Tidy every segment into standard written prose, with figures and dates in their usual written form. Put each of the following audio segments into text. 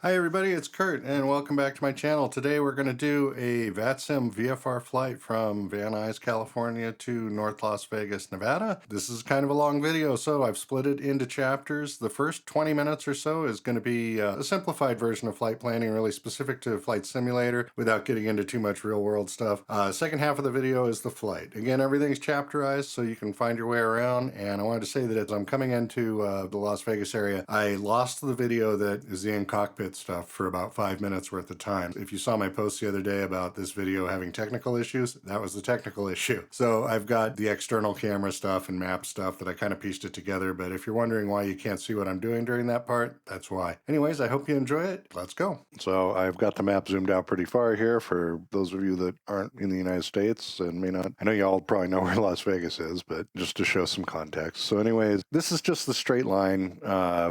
Hi everybody, it's Kurt and welcome back to my channel. Today we're going to do a Vatsim VFR flight from Van Nuys, California to North Las Vegas, Nevada. This is kind of a long video, so I've split it into chapters. The first 20 minutes or so is going to be a simplified version of flight planning, really specific to Flight Simulator without getting into too much real world stuff. Second half of the video is the flight. Again, everything's chapterized so you can find your way around, and I wanted to say that as I'm coming into the Las Vegas area, I lost the video that is the in-cockpit stuff for about 5 minutes worth of time. If you saw my post the other day about this video having technical issues, that was the technical issue. So I've got the external camera stuff and map stuff that I kind of pieced it together, but if you're wondering why you can't see what I'm doing during that part, that's why. Anyways, I hope you enjoy it. Let's go. So I've got the map zoomed out pretty far here for those of you that aren't in the United States and may not. I know you all probably know where Las Vegas is, but just to show some context. So anyways, this is just the straight line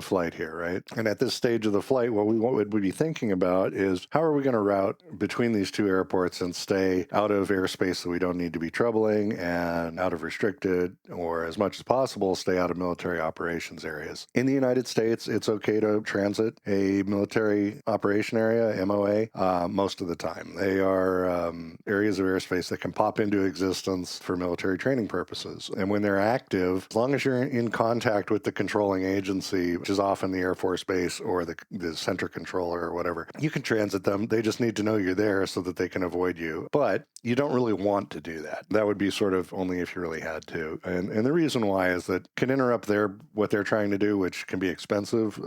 flight here, right? And at this stage of the flight, what would we be thinking about is how are we going to route between these two airports and stay out of airspace that we don't need to be troubling and out of restricted, or as much as possible, stay out of military operations areas. In the United States, it's okay to transit a military operation area, MOA, most of the time. They are areas of airspace that can pop into existence for military training purposes. And when they're active, as long as you're in contact with the controlling agency, which is often the Air Force Base or the center controller or whatever, you can transit them. They just need to know you're there so that they can avoid you. But you don't really want to do that. That would be sort of only if you really had to. And the reason why is that can interrupt what they're trying to do, which can be expensive.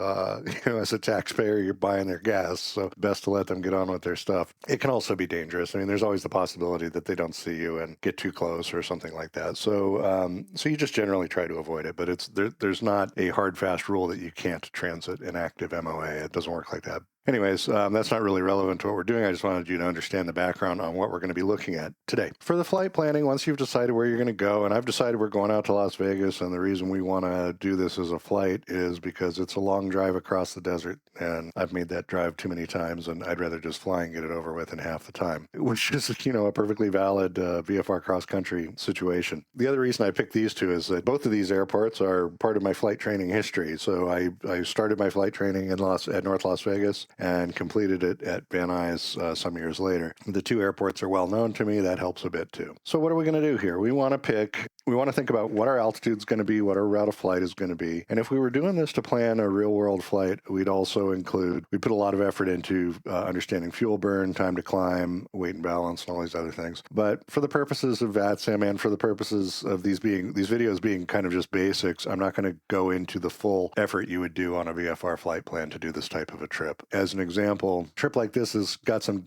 As a taxpayer, you're buying their gas, so best to let them get on with their stuff. It can also be dangerous. I mean, there's always the possibility that they don't see you and get too close or something like that. So you just generally try to avoid it. But there's not a hard, fast rule that you can't transit an active MOA. It doesn't work like that. Anyways, that's not really relevant to what we're doing. I just wanted you to understand the background on what we're going to be looking at today. For the flight planning, once you've decided where you're going to go, and I've decided we're going out to Las Vegas, and the reason we want to do this as a flight is because it's a long drive across the desert, and I've made that drive too many times, and I'd rather just fly and get it over with in half the time, which is, a perfectly valid VFR cross-country situation. The other reason I picked these two is that both of these airports are part of my flight training history. So I started my flight training at North Las Vegas and completed it at Van Nuys some years later. The two airports are well known to me. That helps a bit too. So what are we going to do here? We want to think about what our altitude is going to be, what our route of flight is going to be. And if we were doing this to plan a real world flight, we put a lot of effort into understanding fuel burn, time to climb, weight and balance, and all these other things. But for the purposes of VATSIM and for the purposes of these videos being kind of just basics, I'm not going to go into the full effort you would do on a VFR flight plan to do this type of a trip. As an example, a trip like this has got some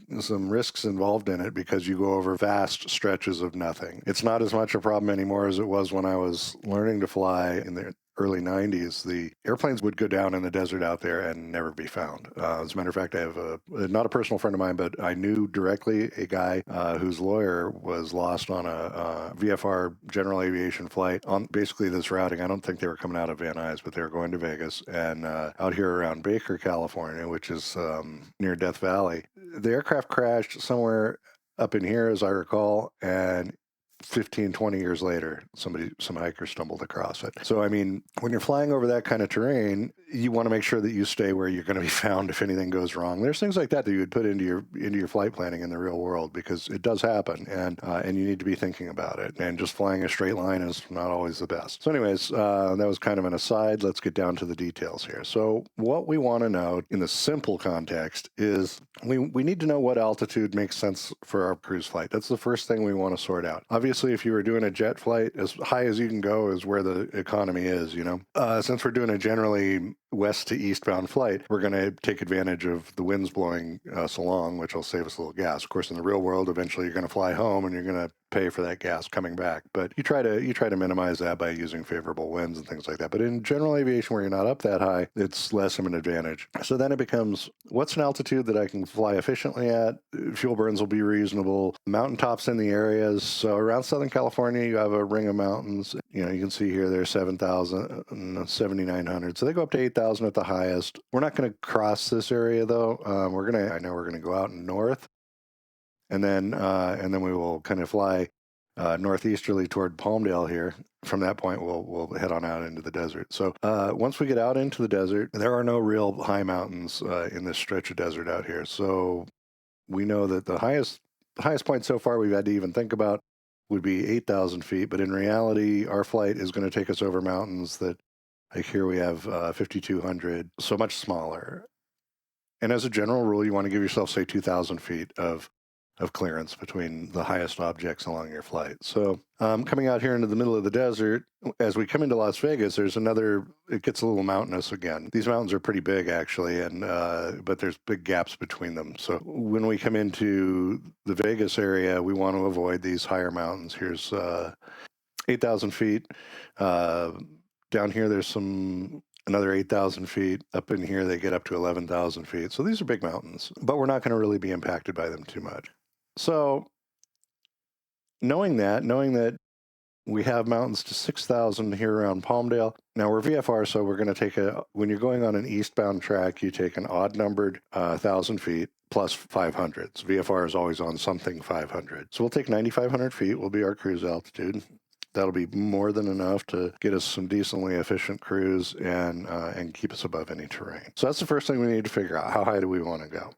risks involved in it because you go over vast stretches of nothing. It's not as much a problem anymore as it was when I was learning to fly in the early 90s. The airplanes would go down in the desert out there and never be found. As a matter of fact, I have not a personal friend of mine, but I knew directly a guy whose lawyer was lost on a VFR general aviation flight on basically this routing. I don't think they were coming out of Van Nuys, but they were going to Vegas, and out here around Baker, California, which is near Death Valley. The aircraft crashed somewhere up in here, as I recall, and 15, 20 years later, some hiker stumbled across it. So, I mean, when you're flying over that kind of terrain, you want to make sure that you stay where you're going to be found if anything goes wrong. There's things like that you would put into your flight planning in the real world because it does happen, and you need to be thinking about it. And just flying a straight line is not always the best. So, anyways, that was kind of an aside. Let's get down to the details here. So, what we want to know in the simple context is we need to know what altitude makes sense for our cruise flight. That's the first thing we want to sort out. Obviously, if you were doing a jet flight, as high as you can go is where the economy is, Since we're doing a generally west to eastbound flight, we're going to take advantage of the winds blowing us along, which will save us a little gas. Of course, in the real world, eventually you're going to fly home and you're going to pay for that gas coming back. But you try to minimize that by using favorable winds and things like that. But in general aviation, where you're not up that high, it's less of an advantage. So then it becomes, what's an altitude that I can fly efficiently at? Fuel burns will be reasonable. Mountaintops in the areas. So around Southern California, you have a ring of mountains. You can see here they're 7,000, 7,900. So they go up to 8,000 at the highest. We're not going to cross this area though. I know we're going to go out north. And then we will kind of fly northeasterly toward Palmdale here. From that point, we'll head on out into the desert. So once we get out into the desert, there are no real high mountains in this stretch of desert out here. So we know that the highest point so far we've had to even think about would be 8,000 feet. But in reality, our flight is going to take us over mountains that, like here we have 5,200, so much smaller. And as a general rule, you want to give yourself, say, 2,000 feet of clearance between the highest objects along your flight. So coming out here into the middle of the desert, as we come into Las Vegas, there's it gets a little mountainous again. These mountains are pretty big, actually, and but there's big gaps between them. So when we come into the Vegas area, we want to avoid these higher mountains. Here's 8,000 feet. Down here, there's another 8,000 feet. Up in here, they get up to 11,000 feet. So these are big mountains, but we're not going to really be impacted by them too much. So knowing that we have mountains to 6,000 here around Palmdale. Now we're VFR, so we're going to take when you're going on an eastbound track, you take an odd numbered 1,000 feet plus 500. So VFR is always on something 500. So we'll take 9,500 feet, will be our cruise altitude. That'll be more than enough to get us some decently efficient cruise and keep us above any terrain. So that's the first thing we need to figure out. How high do we want to go?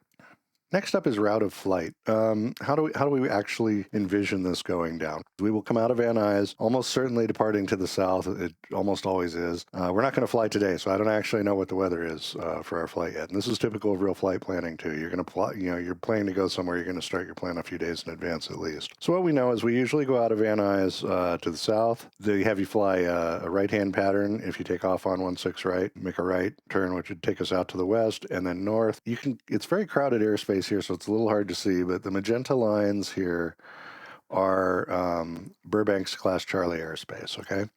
Next up is route of flight. How do we actually envision this going down? We will come out of Van Nuys, almost certainly departing to the south. It almost always is. We're not going to fly today, so I don't actually know what the weather is for our flight yet. And this is typical of real flight planning too. You're going to fly, you're planning to go somewhere. You're going to start your plan a few days in advance at least. So what we know is we usually go out of Van Nuys to the south. They have you fly a right-hand pattern. If you take off on 16 right, make a right turn, which would take us out to the west, and then north. It's very crowded airspace here, so it's a little hard to see, but the magenta lines here are Burbank's Class Charlie airspace, okay?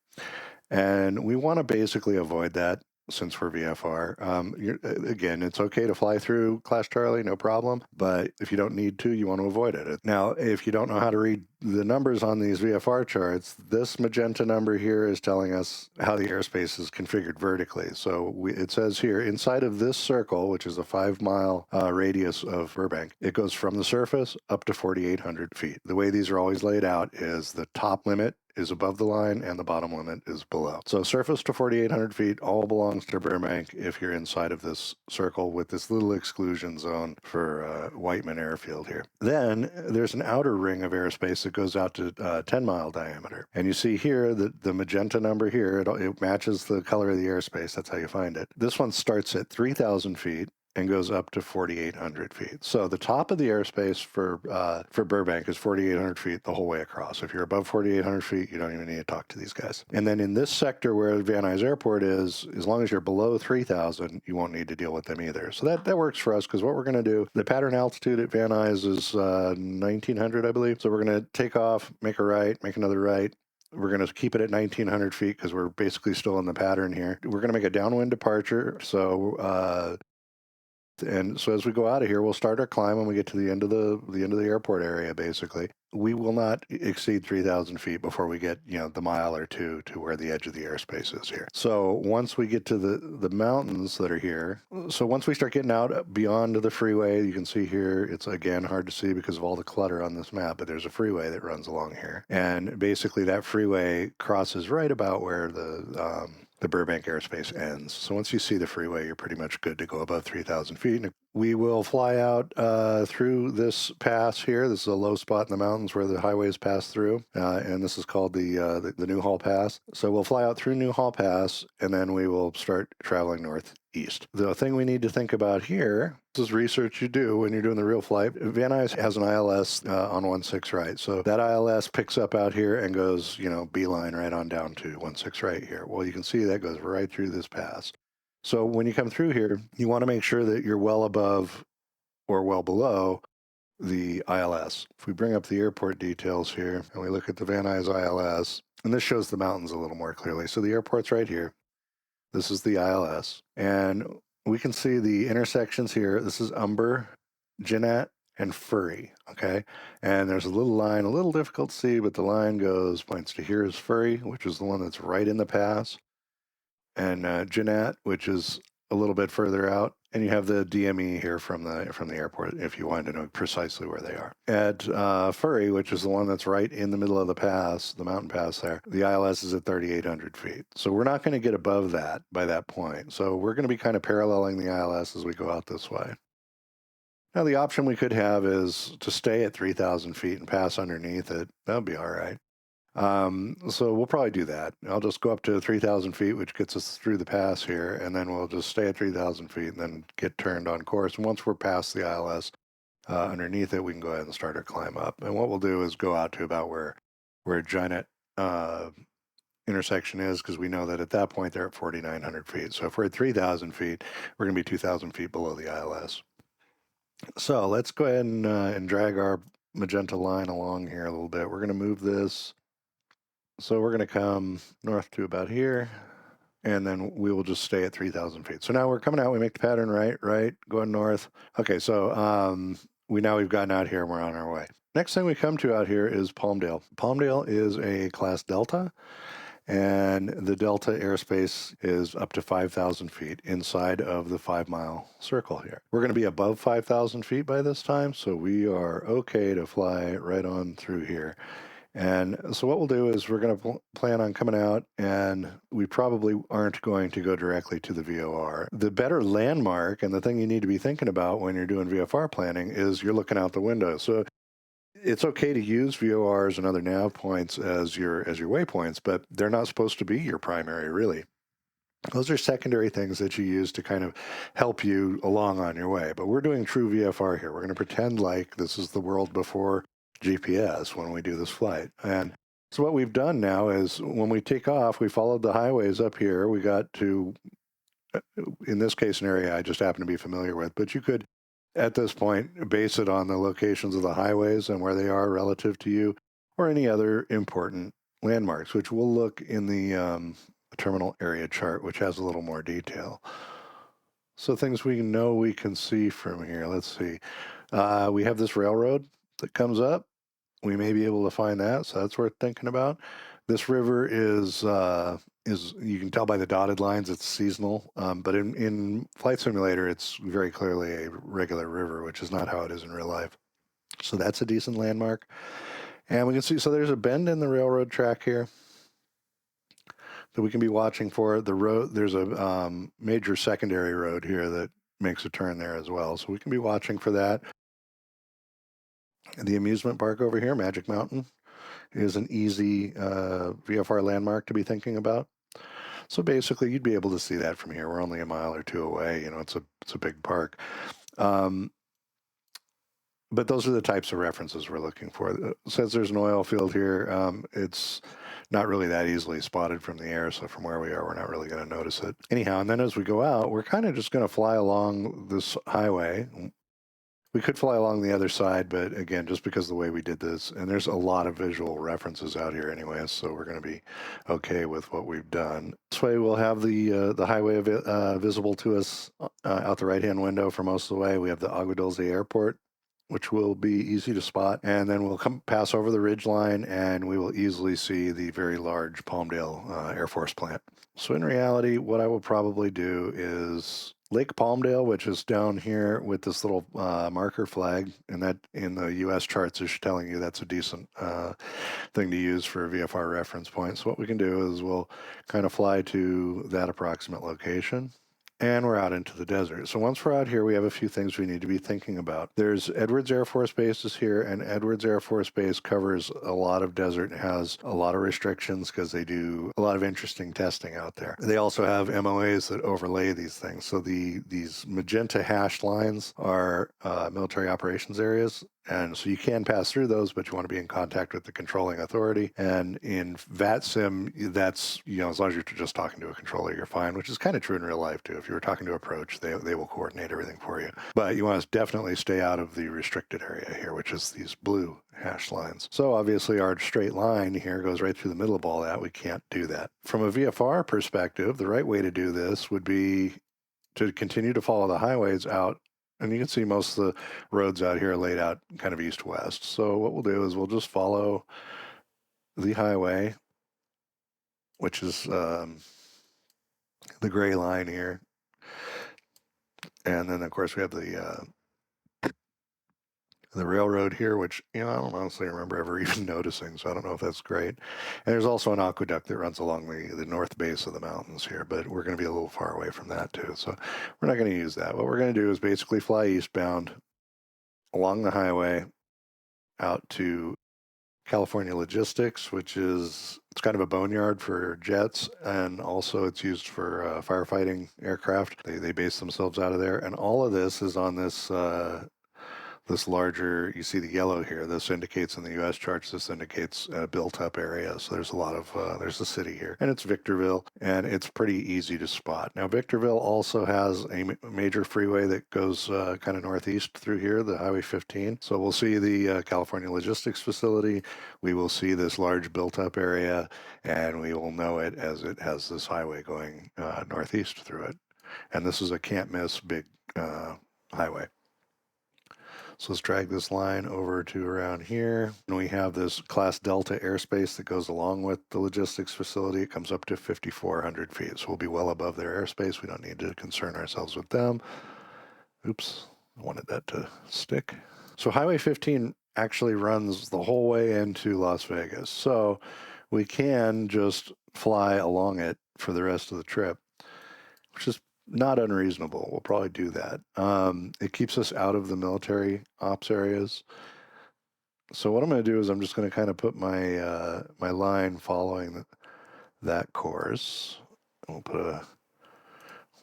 And we want to basically avoid that since we're VFR. Again, it's okay to fly through Class Charlie, no problem, but if you don't need to, you want to avoid it. Now, if you don't know how to read the numbers on these VFR charts, this magenta number here is telling us how the airspace is configured vertically. So it says here, inside of this circle, which is a 5-mile radius of Burbank, it goes from the surface up to 4,800 feet. The way these are always laid out is the top limit is above the line and the bottom limit is below. So surface to 4,800 feet all belongs to Burbank if you're inside of this circle with this little exclusion zone for Whiteman Airfield here. Then there's an outer ring of airspace that goes out to 10-mile diameter. And you see here that the magenta number here, it matches the color of the airspace. That's how you find it. This one starts at 3,000 feet and goes up to 4,800 feet. So the top of the airspace for Burbank is 4,800 feet the whole way across. If you're above 4,800 feet, you don't even need to talk to these guys. And then in this sector where Van Nuys Airport is, as long as you're below 3,000, you won't need to deal with them either. So that works for us because what we're going to do, the pattern altitude at Van Nuys is 1,900, I believe. So we're going to take off, make a right, make another right. We're going to keep it at 1,900 feet because we're basically still in the pattern here. We're going to make a downwind departure. And so as we go out of here, we'll start our climb when we get to the end of the airport area. Basically, we will not exceed 3,000 feet before we get the mile or two to where the edge of the airspace is here. So once we get to the mountains that are here, so once we start getting out beyond the freeway, you can see here it's again hard to see because of all the clutter on this map, but there's a freeway that runs along here, and basically that freeway crosses right about where the Burbank airspace ends. So once you see the freeway, you're pretty much good to go above 3,000 feet. We will fly out through this pass here. This is a low spot in the mountains where the highways pass through, and this is called the Newhall Pass. So we'll fly out through Newhall Pass, and then we will start traveling northeast. The thing we need to think about here, this is research you do when you're doing the real flight. Van Nuys has an ILS on 16 right. So that ILS picks up out here and goes, beeline right on down to 16 right here. Well, you can see that goes right through this pass. So when you come through here, you want to make sure that you're well above or well below the ILS. If we bring up the airport details here and we look at the Van Nuys ILS, and this shows the mountains a little more clearly. So the airport's right here. This is the ILS. And we can see the intersections here. This is Umber, Jeannette, and Furry, okay? And there's a little line, a little difficult to see, but the line points to here is Furry, which is the one that's right in the pass. And Jeannette, which is a little bit further out, and you have the DME here from the airport if you wanted to know precisely where they are. At Furry, which is the one that's right in the middle of the pass, the mountain pass there, the ILS is at 3,800 feet. So we're not going to get above that by that point. So we're going to be kind of paralleling the ILS as we go out this way. Now, the option we could have is to stay at 3,000 feet and pass underneath it. That would be all right. So we'll probably do that. I'll just go up to 3,000 feet, which gets us through the pass here, and then we'll just stay at 3,000 feet and then get turned on course. And once we're past the ILS underneath it, we can go ahead and start our climb up. And what we'll do is go out to about where Giant intersection is, because we know that at that point they're at 4,900 feet. So if we're at 3,000 feet, we're going to be 2,000 feet below the ILS. So let's go ahead and drag our magenta line along here a little bit. We're going to move this. So we're going to come north to about here, and then we will just stay at 3,000 feet. So now we're coming out. We make the pattern right, going north. Okay, so we've gotten out here and we're on our way. Next thing we come to out here is Palmdale. Palmdale is a class Delta, and the Delta airspace is up to 5,000 feet inside of the 5-mile circle here. We're going to be above 5,000 feet by this time, so we are okay to fly right on through here. And so what we'll do is we're going to plan on coming out, and we probably aren't going to go directly to the VOR. The better landmark, and the thing you need to be thinking about when you're doing VFR planning, is you're looking out the window. So it's okay to use VORs and other nav points as your waypoints, but they're not supposed to be your primary, really. Those are secondary things that you use to kind of help you along on your way. But we're doing true VFR here. We're going to pretend like this is the world before GPS when we do this flight. And so what we've done now is when we take off, we followed the highways up here. We got to, in this case, an area I just happen to be familiar with, but you could, at this point, base it on the locations of the highways and where they are relative to you, or any other important landmarks, which we'll look in the terminal area chart, which has a little more detail. So things we know we can see from here. Let's see. We have this railroad that comes up. We may be able to find that, so that's worth thinking about. This river is you can tell by the dotted lines it's seasonal, but in Flight Simulator it's very clearly a regular river, which is not how it is in real life. So that's a decent landmark. And we can see, so there's a bend in the railroad track here that we can be watching for. The road, there's a major secondary road here that makes a turn there as well. So we can be watching for that. The amusement park over here, Magic Mountain, is an easy VFR landmark to be thinking about. So basically, you'd be able to see that from here. We're only a mile or two away. You know, it's a big park. But those are the types of references we're looking for. It says there's an oil field here. It's not really that easily spotted from the air, so from where we are, we're not really going to notice it. Anyhow, and then as we go out, we're kind of just going to fly along this highway. We could fly along the other side, but again, just because of the way we did this, and there's a lot of visual references out here anyway, so we're going to be okay with what we've done. This way we'll have the highway visible to us out the right-hand window for most of the way. We have the Agua Dulce Airport, which will be easy to spot, and then we'll pass over the ridge line, and we will easily see the very large Palmdale Air Force plant. So in reality, what I will probably do is Lake Palmdale, which is down here with this little marker flag, and that in the U.S. charts is telling you that's a decent thing to use for a VFR reference point. So what we can do is we'll kind of fly to that approximate location, and we're out into the desert. So once we're out here, we have a few things we need to be thinking about. There's Edwards Air Force Base is here, and Edwards Air Force Base covers a lot of desert and has a lot of restrictions because they do a lot of interesting testing out there. They also have MOAs that overlay these things. So these magenta hashed lines are military operations areas. And so you can pass through those, but you want to be in contact with the controlling authority. And in Vatsim, that's, you know, as long as you're just talking to a controller, you're fine, which is kind of true in real life too. If you were talking to approach, they will coordinate everything for you. But you want to definitely stay out of the restricted area here, which is these blue hash lines. So obviously our straight line here goes right through the middle of all that. We can't do that. From a VFR perspective, the right way to do this would be to continue to follow the highways out. And you can see most of the roads out here are laid out kind of east-west. So what we'll do is we'll just follow the highway, which is the gray line here. And then, of course, we have the railroad here, which, I don't honestly remember ever even noticing, so I don't know if that's great. And there's also an aqueduct that runs along the north base of the mountains here, but we're going to be a little far away from that too, so we're not going to use that. What we're going to do is basically fly eastbound along the highway out to California Logistics, which it's kind of a boneyard for jets, and also it's used for firefighting aircraft. They base themselves out of there, and all of this is on this larger, you see the yellow here, this indicates in the US charts, this indicates a built up area. So there's a lot of, there's a city here, and it's Victorville, and it's pretty easy to spot. Now, Victorville also has a major freeway that goes kind of northeast through here, the Highway 15. So we'll see the California Logistics Facility, we will see this large built up area, and we will know it as it has this highway going northeast through it. And this is a can't miss big highway. So let's drag this line over to around here. And we have this Class Delta airspace that goes along with the logistics facility. It comes up to 5,400 feet. So we'll be well above their airspace. We don't need to concern ourselves with them. Oops, I wanted that to stick. So Highway 15 actually runs the whole way into Las Vegas. So we can just fly along it for the rest of the trip, which is not unreasonable. We'll probably do that. It keeps us out of the military ops areas. So what I'm going to do is I'm just going to kind of put my my line following that course. We'll put a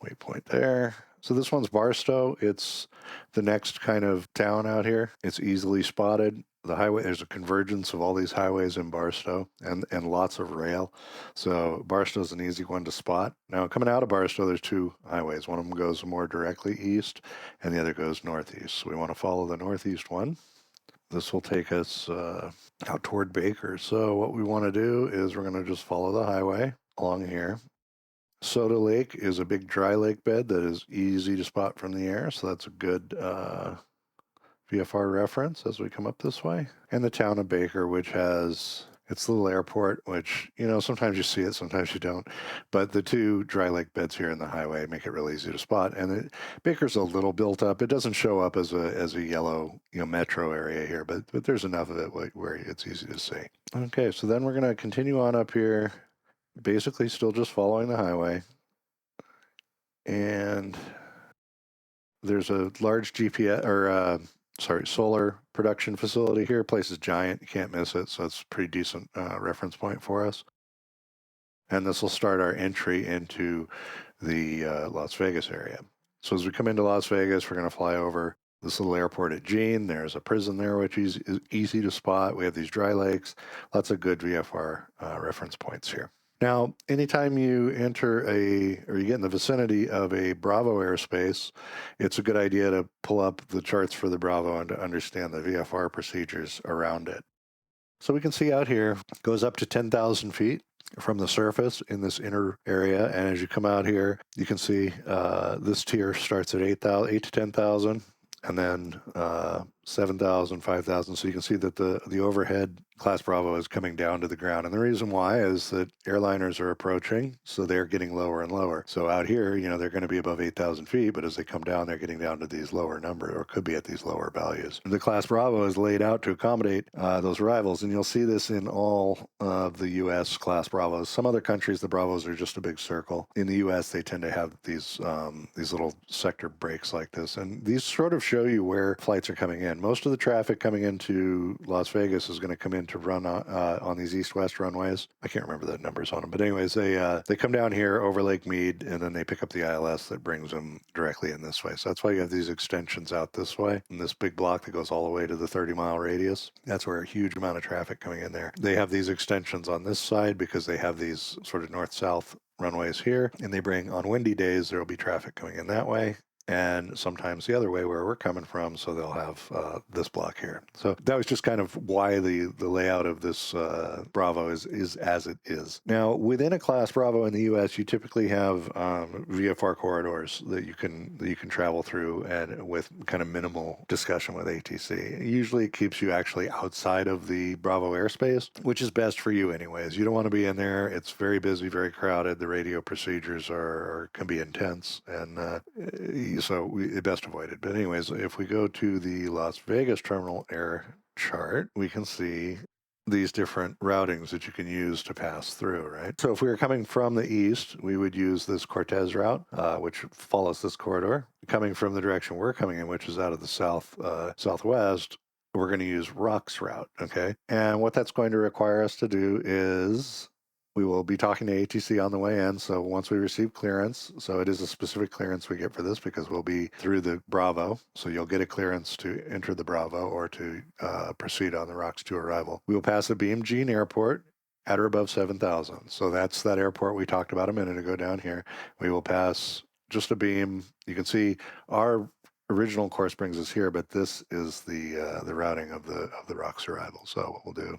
waypoint there. So this one's Barstow. It's the next kind of town out here. It's easily spotted. The highway, there's a convergence of all these highways in Barstow and lots of rail. So Barstow's an easy one to spot. Now, coming out of Barstow, there's two highways. One of them goes more directly east, and the other goes northeast. So we want to follow the northeast one. This will take us out toward Baker. So what we want to do is we're going to just follow the highway along here. Soda Lake is a big dry lake bed that is easy to spot from the air. So that's a good VFR reference as we come up this way. And the town of Baker, which has its little airport, which, sometimes you see it, sometimes you don't. But the two dry lake beds here in the highway make it really easy to spot. And Baker's a little built up. It doesn't show up as a yellow, metro area here, but there's enough of it where it's easy to see. Okay, so then we're going to continue on up here, basically still just following the highway. And there's a large GPS or solar production facility here. Place is giant. You can't miss it. So it's a pretty decent reference point for us. And this will start our entry into the Las Vegas area. So as we come into Las Vegas, we're going to fly over this little airport at Jean. There's a prison there, which is easy to spot. We have these dry lakes. Lots of good VFR reference points here. Now, anytime you enter or you get in the vicinity of a Bravo airspace, it's a good idea to pull up the charts for the Bravo and to understand the VFR procedures around it. So we can see out here, it goes up to 10,000 feet from the surface in this inner area. And as you come out here, you can see this tier starts at 8 to 10,000. And then 7,000, 5,000. So you can see that the overhead Class Bravo is coming down to the ground. And the reason why is that airliners are approaching, so they're getting lower and lower. So out here, they're going to be above 8,000 feet, but as they come down, they're getting down to these lower numbers, or could be at these lower values. The Class Bravo is laid out to accommodate those arrivals, and you'll see this in all of the U.S. Class Bravos. Some other countries, the Bravos are just a big circle. In the U.S., they tend to have these little sector breaks like this, and these sort of show you where flights are coming in. Most of the traffic coming into Las Vegas is going to come in to run on these east-west runways. I can't remember the numbers on them, but anyways, they come down here over Lake Mead, and then they pick up the ILS that brings them directly in this way. So that's why you have these extensions out this way, and this big block that goes all the way to the 30-mile radius. That's where a huge amount of traffic coming in there. They have these extensions on this side because they have these sort of north-south runways here, and they bring, on windy days, there will be traffic coming in that way, and sometimes the other way where we're coming from, so they'll have this block here. So that was just kind of why the layout of this Bravo is as it is. Now, within a Class Bravo in the U.S., you typically have VFR corridors that you can travel through, and with kind of minimal discussion with ATC. Usually it keeps you actually outside of the Bravo airspace, which is best for you anyways. You don't want to be in there. It's very busy, very crowded. The radio procedures can be intense, and so we best avoid it. But anyways, if we go to the Las Vegas terminal air chart, we can see these different routings that you can use to pass through, right? So if we were coming from the east, we would use this Cortez route, which follows this corridor. Coming from the direction we're coming in, which is out of the southwest, we're going to use Rock's route, okay? And what that's going to require us to do is we will be talking to ATC on the way in. So once we receive clearance, so it is a specific clearance we get for this because we'll be through the Bravo. So you'll get a clearance to enter the Bravo or to proceed on the Rocks to arrival. We will pass a Beam Jean Airport at or above 7,000. So that's that airport we talked about a minute ago down here. We will pass just a beam. You can see our original course brings us here, but this is the routing of the Rocks arrival. So what we'll do,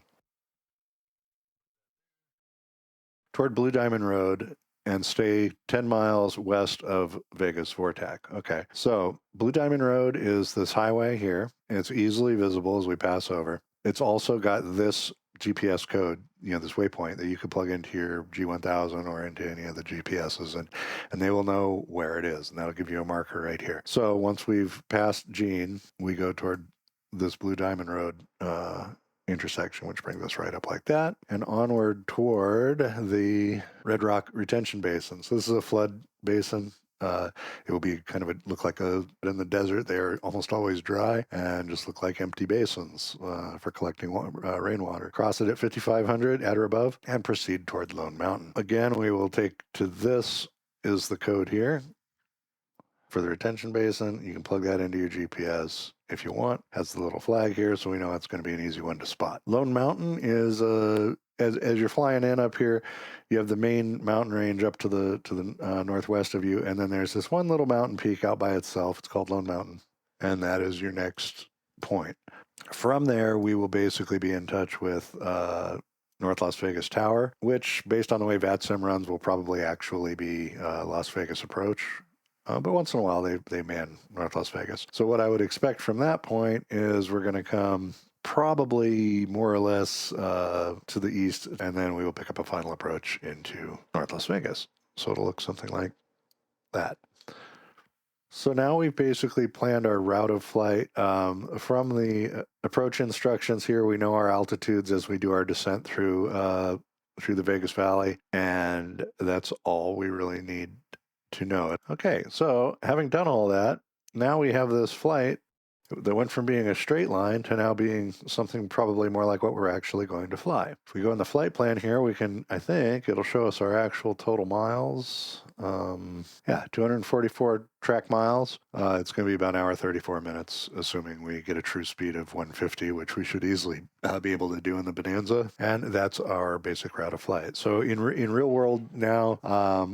toward Blue Diamond Road and stay 10 miles west of Vegas Vortac. Okay, so Blue Diamond Road is this highway here. It's easily visible as we pass over. It's also got this GPS code, this waypoint that you could plug into your G1000 or into any of the GPSs, and they will know where it is, and that'll give you a marker right here. So once we've passed Jean, we go toward this Blue Diamond Road intersection, which brings us right up like that, and onward toward the Red Rock Retention Basin. So this is a flood basin. It will be kind of look like in the desert. They're almost always dry and just look like empty basins for collecting rainwater. Cross it at 5,500 at or above and proceed toward Lone Mountain. Again, we will take to this is the code here for the retention basin. You can plug that into your GPS if you want. Has the little flag here, so we know it's going to be an easy one to spot. Lone Mountain is as you're flying in up here, you have the main mountain range up to the northwest of you, and then there's this one little mountain peak out by itself. It's called Lone Mountain, and that is your next point. From there, we will basically be in touch with North Las Vegas Tower, which, based on the way Vatsim runs, will probably actually be Las Vegas Approach. But once in a while, they man North Las Vegas. So what I would expect from that point is we're going to come probably more or less to the east, and then we will pick up a final approach into North Las Vegas. So it'll look something like that. So now we've basically planned our route of flight. From the approach instructions here, we know our altitudes as we do our descent through the Vegas Valley, and that's all we really need to know it. Okay, so having done all that, now we have this flight that went from being a straight line to now being something probably more like what we're actually going to fly. If we go in the flight plan here, we can, I think it'll show us our actual total miles. 244 track miles. It's going to be about an hour 34 minutes, assuming we get a true speed of 150, which we should easily be able to do in the Bonanza. And that's our basic route of flight. So in real world now,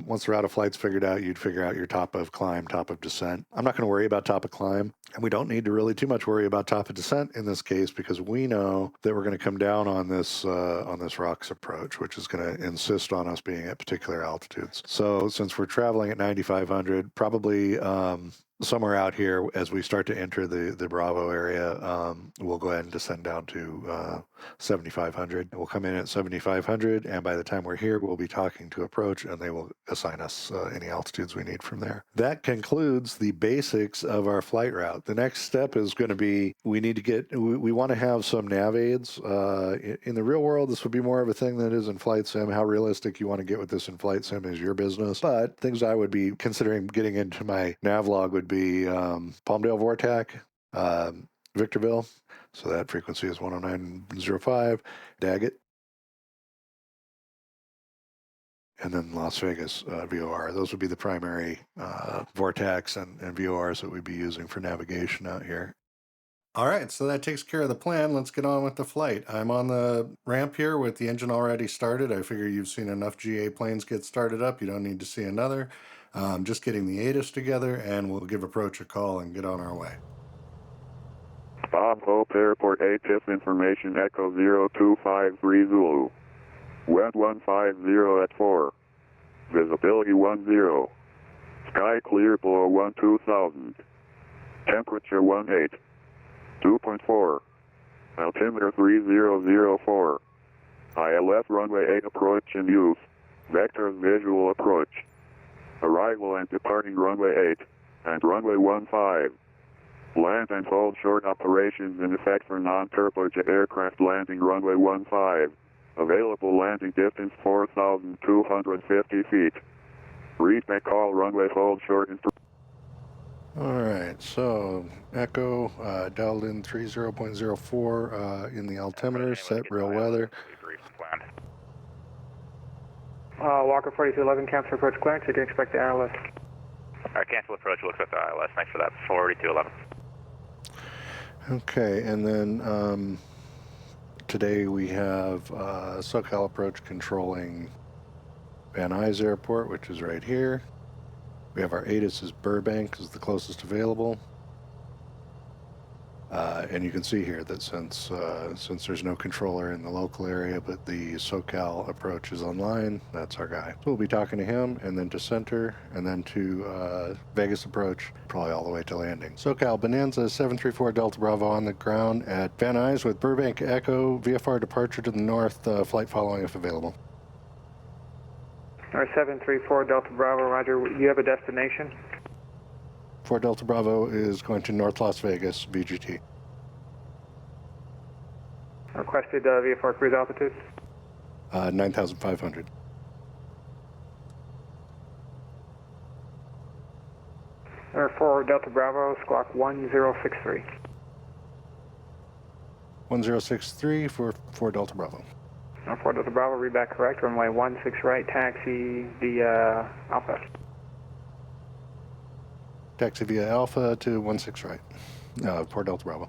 once the route of flight's figured out, you'd figure out your top of climb, top of descent. I'm not going to worry about top of climb, and we don't need to really too much worry about top of descent in this case, because we know that we're going to come down on this rocks approach, which is going to insist on us being at particular altitudes. So since we're traveling at 9,500, probably somewhere out here as we start to enter the Bravo area, we'll go ahead and descend down to 7,500. We'll come in at 7,500, and by the time we're here, we'll be talking to approach, and they will assign us any altitudes we need from there. That concludes the basics of our flight route. The next step is going to be we want to have some nav aids. In the real world, this would be more of a thing that is in Flightsim. How realistic you want to get with this in Flightsim is your business. But things I would be considering getting into my nav log would be Palmdale Vortac, Victorville, so that frequency is 109.05, Daggett, and then Las Vegas VOR. Those would be the primary Vortex and VORs that we'd be using for navigation out here. All right, so that takes care of the plan. Let's get on with the flight. I'm on the ramp here with the engine already started. I figure you've seen enough GA planes get started up. You don't need to see another. Just getting the ATIS together, and we'll give approach a call and get on our way. Bob Hope Airport ATIS information Echo 0253 Zulu. Wind 150 at 4. Visibility 10. Sky clear below 12,000. Temperature 18. 2.4. Altimeter 3004. ILS runway 8 approach in use. Vectors visual approach. Arrival and departing runway 8. and runway 15. Land and hold short operations in effect for non-turbojet aircraft landing runway 15. Available landing distance 4,250 feet. Read back all runway hold short All right, so Echo dialed in 30.04 in the altimeter, set real weather. Walker 4211, cancel approach clearance. You can expect the ILS. Alright, cancel approach. We'll expect the ILS. Thanks for that. 4211. Okay, and then today we have SoCal approach controlling Van Nuys Airport, which is right here. We have our ATIS is Burbank, is the closest available. And you can see here that since there's no controller in the local area, but the SoCal approach is online, that's our guy. So we'll be talking to him, and then to center, and then to Vegas approach, probably all the way to landing. SoCal Bonanza 734 Delta Bravo on the ground at Van Nuys with Burbank Echo, VFR departure to the north, flight following if available. Or 734 Delta Bravo, roger. You have a destination? 4 Delta Bravo is going to North Las Vegas, VGT. Requested VFR cruise altitude? 9,500. Or 4 Delta Bravo, squawk 1063. 1063 for 4 Delta Bravo. 4 Delta Bravo, read back correct. Runway 16 right, taxi via Alpha. Taxi via Alpha to 16 right. 4 Delta Bravo.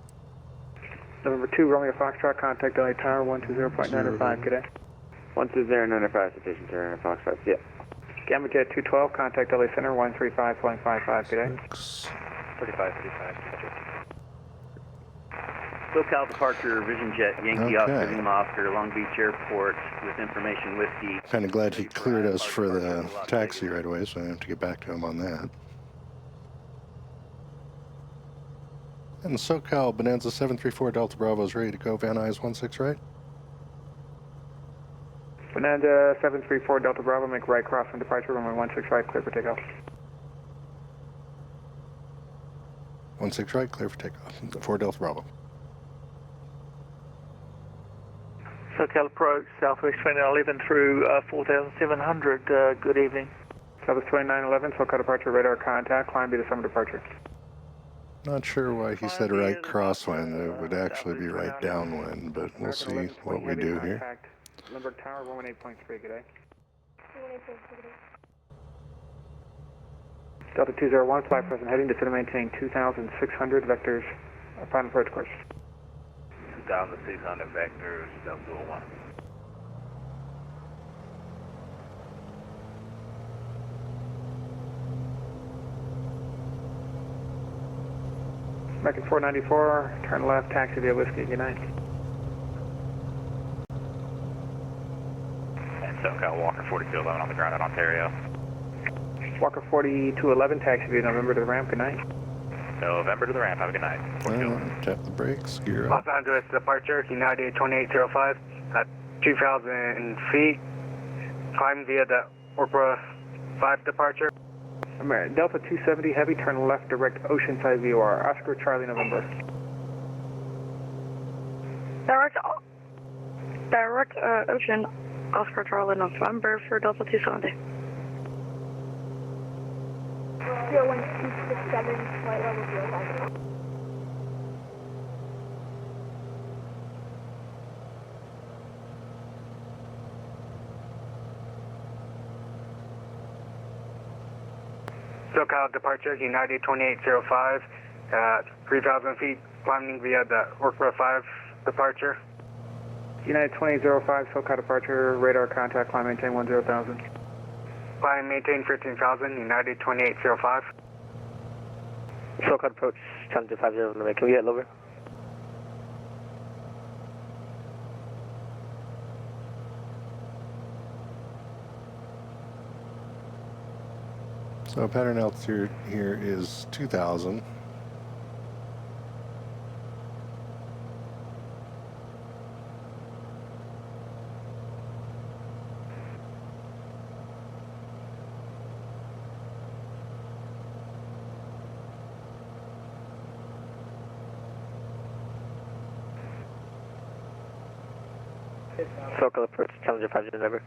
November 2, Romeo Foxtrot, contact LA Tower 120.95, good day. 120.95, station turn, Foxtrot, yeah. Gamma Jet 212, contact LA Center 135.55, good day. 3535. SoCal departure, Vision Jet, Yankee Okay. Oscar, Lima Oscar, Long Beach Airport, with information whiskey. Kind of glad he cleared us for the taxi right away, so I have to get back to him on that. And SoCal Bonanza 734 Delta Bravo is ready to go. Van Nuys 16 right. Bonanza 734 Delta Bravo, make right cross from departure, runway 16 right, clear for takeoff. 16 right, clear for takeoff. 4 Delta Bravo. SoCal approach, Southwest 2911 through 4,700. Good evening. Southwest 2911, SoCal departure, radar contact, climb be the summer departure. Not sure why he said right crosswind. It would actually be right downwind, but we'll see what we do here. Contact, Limburg Tower 118.3, good day. Delta 201, flight present heading, descend and maintain 2,600 vectors, final approach course. 2,600 vectors, Delta 1. American 494, turn left, taxi via Whiskey, good night. And SoCal Walker 4211 on the ground in Ontario. Walker 4211, taxi via November to the ramp, good night. November to the ramp. Have a good night. Tap the brakes, gear Los up. Angeles departure, United 2805 at 2,000 feet. Climb via the Orpra 5 departure. Delta 270 heavy, turn left, direct Oceanside VOR. Oscar Charlie November. Direct Ocean, Oscar Charlie November for Delta 270. 01267, flight level 05. SoCal departure, United 2805 at 3,000 feet, climbing via the Orpra 5 departure. United 2805, SoCal departure, radar contact, climb maintain 10,000. Climb maintain 15,000, United 2805. SoCal approach, 10250, can we get lower? So pattern altitude here is 2,000. SoCal approach, Challenger 50 November.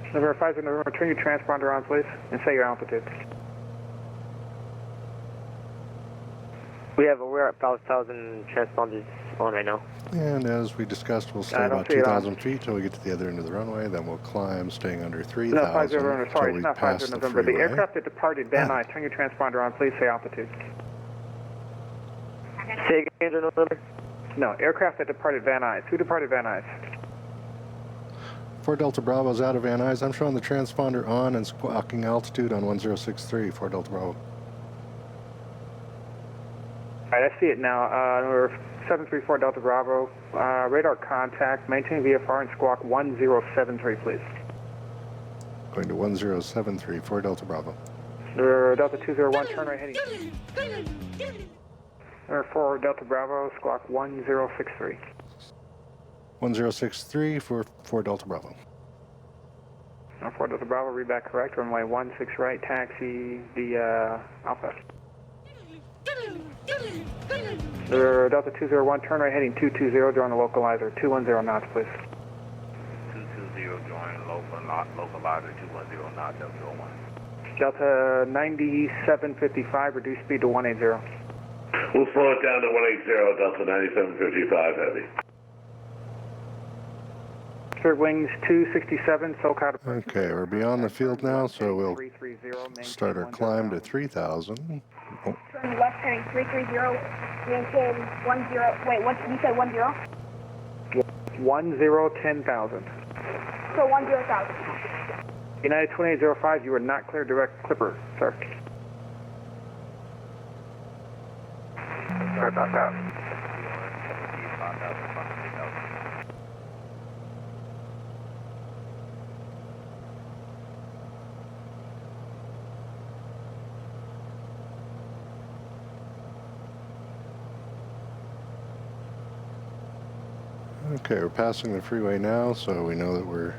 November 50 November, turn your transponder on, please, and say your altitude. We're at 5,000 transponders on right now. And as we discussed, we'll stay I don't about see it on. 2,000 feet till we get to the other end of the runway. Then we'll climb, staying under No, 3,000 50 November, sorry, till we it's not pass 50 the November. The freeway. aircraft that departed Van Nuys, turn your transponder on, please, say altitude. Say again, November. No, aircraft that departed Van Nuys. Who departed Van Nuys? 4 Delta Bravo's out of Van Nuys. I'm showing the transponder on and squawking altitude on 1063, 4 Delta Bravo. All right, I see it now. Number 734 Delta Bravo. Radar contact. Maintain VFR and squawk 1073, please. Going to 1073, 4 Delta Bravo. Number Delta 201, turn right heading. Number 4 Delta Bravo, squawk 1063. 1063 for 4 Delta Bravo. Number 4 Delta Bravo, read back correct. Runway 16 right, taxi the Alpha. Number Delta 201, turn right heading 220, join the localizer, 210 knots, please. 220, join localizer, 210 knots, Delta 01. Delta 9755, reduce speed to 180. We'll slow it down to 180, Delta 9755 heavy. Third wings 267, SoCal approach. Okay, we're beyond the field now, so we'll start our climb to 3,000. Oh, Turn left heading 330, maintain 10, wait, what did you say, 10? 10,000. So 10,000. United 2805, you are not clear direct Clipper, sir. Sorry about that. okay, we're passing the freeway now, so we know that we're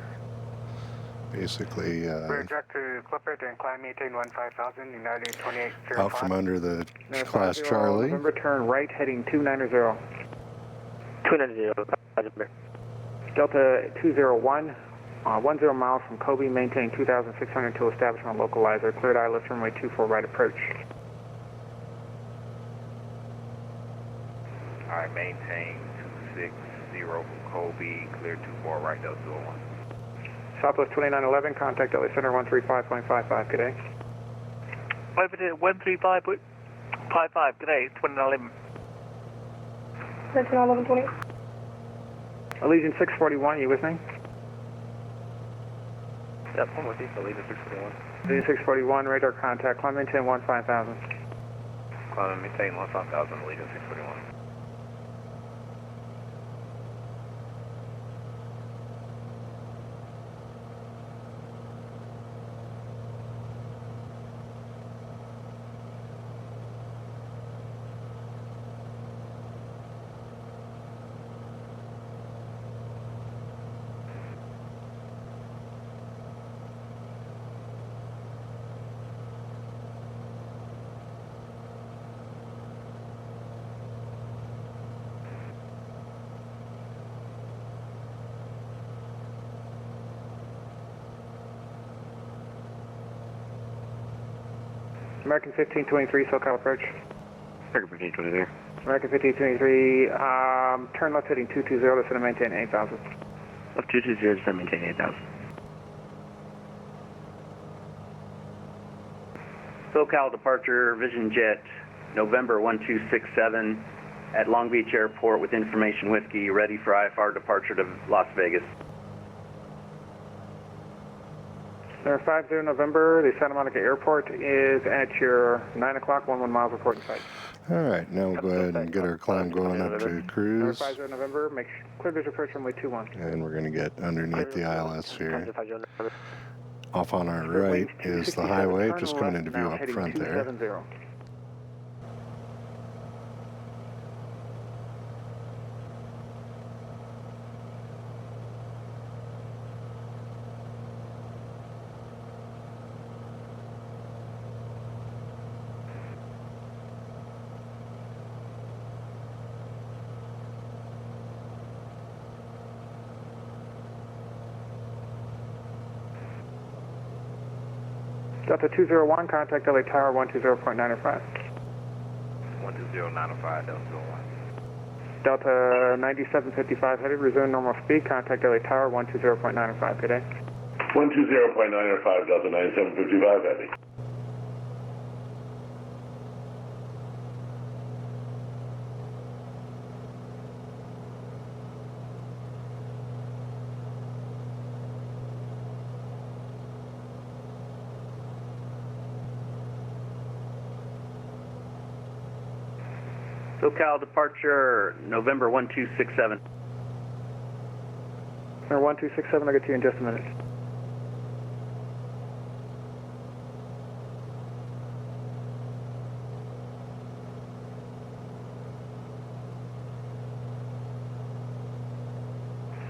basically Direct to Clipper, then climb maintain 15,000, United 2805. out from under the class Charlie. November, turn right heading 290. 290, November. Delta 201, 10 miles from Kobe, maintain 2,600 to establishment localizer. Cleared ILS runway 24 right approach. Alright, maintain 260 from Kobe, clear 24 right, Delta 01. Southwest 2911, contact LA Center 135.55, good day. Over to 135.55, good day, 2911. 1120. Allegiant 641, you with me? Yep, I'm with you, Allegiant 641. Allegiant 641, radar contact, climb maintain 15,000. Climb maintain 15,000, Allegiant 641. American 1523, SoCal approach. American 1523. American 1523, turn left heading 220, descend and maintain 8,000. Left 220, descend maintain 8,000. SoCal departure, Vision Jet, November 1267 at Long Beach Airport with information whiskey, ready for IFR departure to Las Vegas. Number 50 November, the Santa Monica Airport is at your 9 o'clock, 11 miles reporting site. All right, now we'll go ahead and get our climb going up to Number cruise. 50 November, make clear visual approach runway 21. And we're going to get underneath the ILS here. Off on our right is the highway, just coming into view up front there. 270. Delta 201, contact LA Tower 120.905. 120.905, Delta 201. Delta 9755 headed, resume normal speed, contact LA Tower 120.905, good day. 120.905, Delta 9755 heavy. SoCal departure November 1267. Number 1267, I'll get to you in just a minute.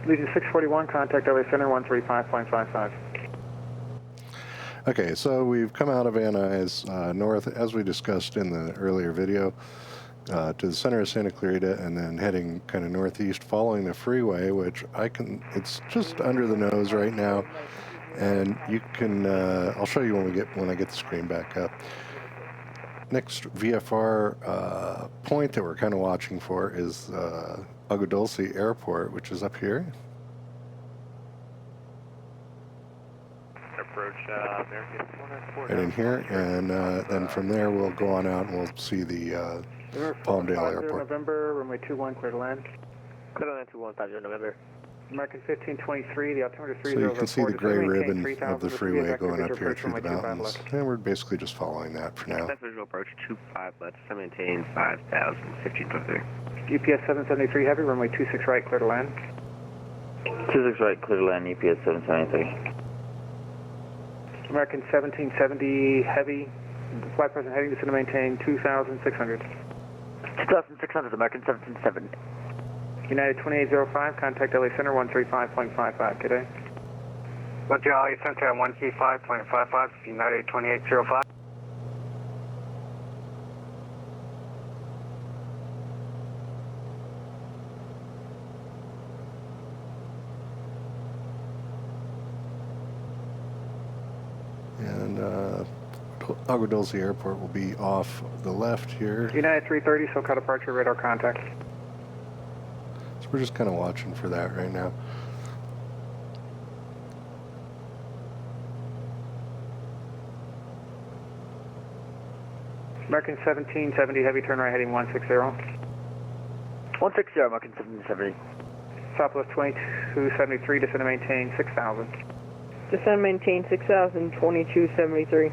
Legion 641, contact LA Center 135.55. Okay, so we've come out of Van Nuys north, as we discussed in the earlier video, to the center of Santa Clarita, and then heading kind of northeast, following the freeway, which it's just under the nose right now, and you can, I'll show you when I get the screen back up. Next VFR point that we're kind of watching for is Agua Dulce Airport, which is up here. Approach American 104. Right in here, and then from there we'll go on out and we'll see the Palmdale Airport. November, runway 21, clear to land. Clear to land 2150 November. American 1523, the altimeter 30. So you can see the gray ribbon of the freeway going up here through the mountains, and we're basically just following that for now. That's visual approach 25 left, maintain 5,000, 1523. UPS 773 heavy, runway 26 right, clear to land. 26 right, clear to land, UPS 773. American 1770 heavy, flight present heading, descend to maintain 2,600. 2,600, American 1770. United 2805, contact LA Center 135.55, good day. Montreal LA Center at 135.55, United 2805. And Agua Dulce Airport will be off the left here. United 330, SoCal departure, radar contact. So we're just kind of watching for that right now. American 1770 heavy, turn right heading 160. 160, American 1770. Southwest 2273, descend to maintain 6,000. Descend maintain 6,000, 2273.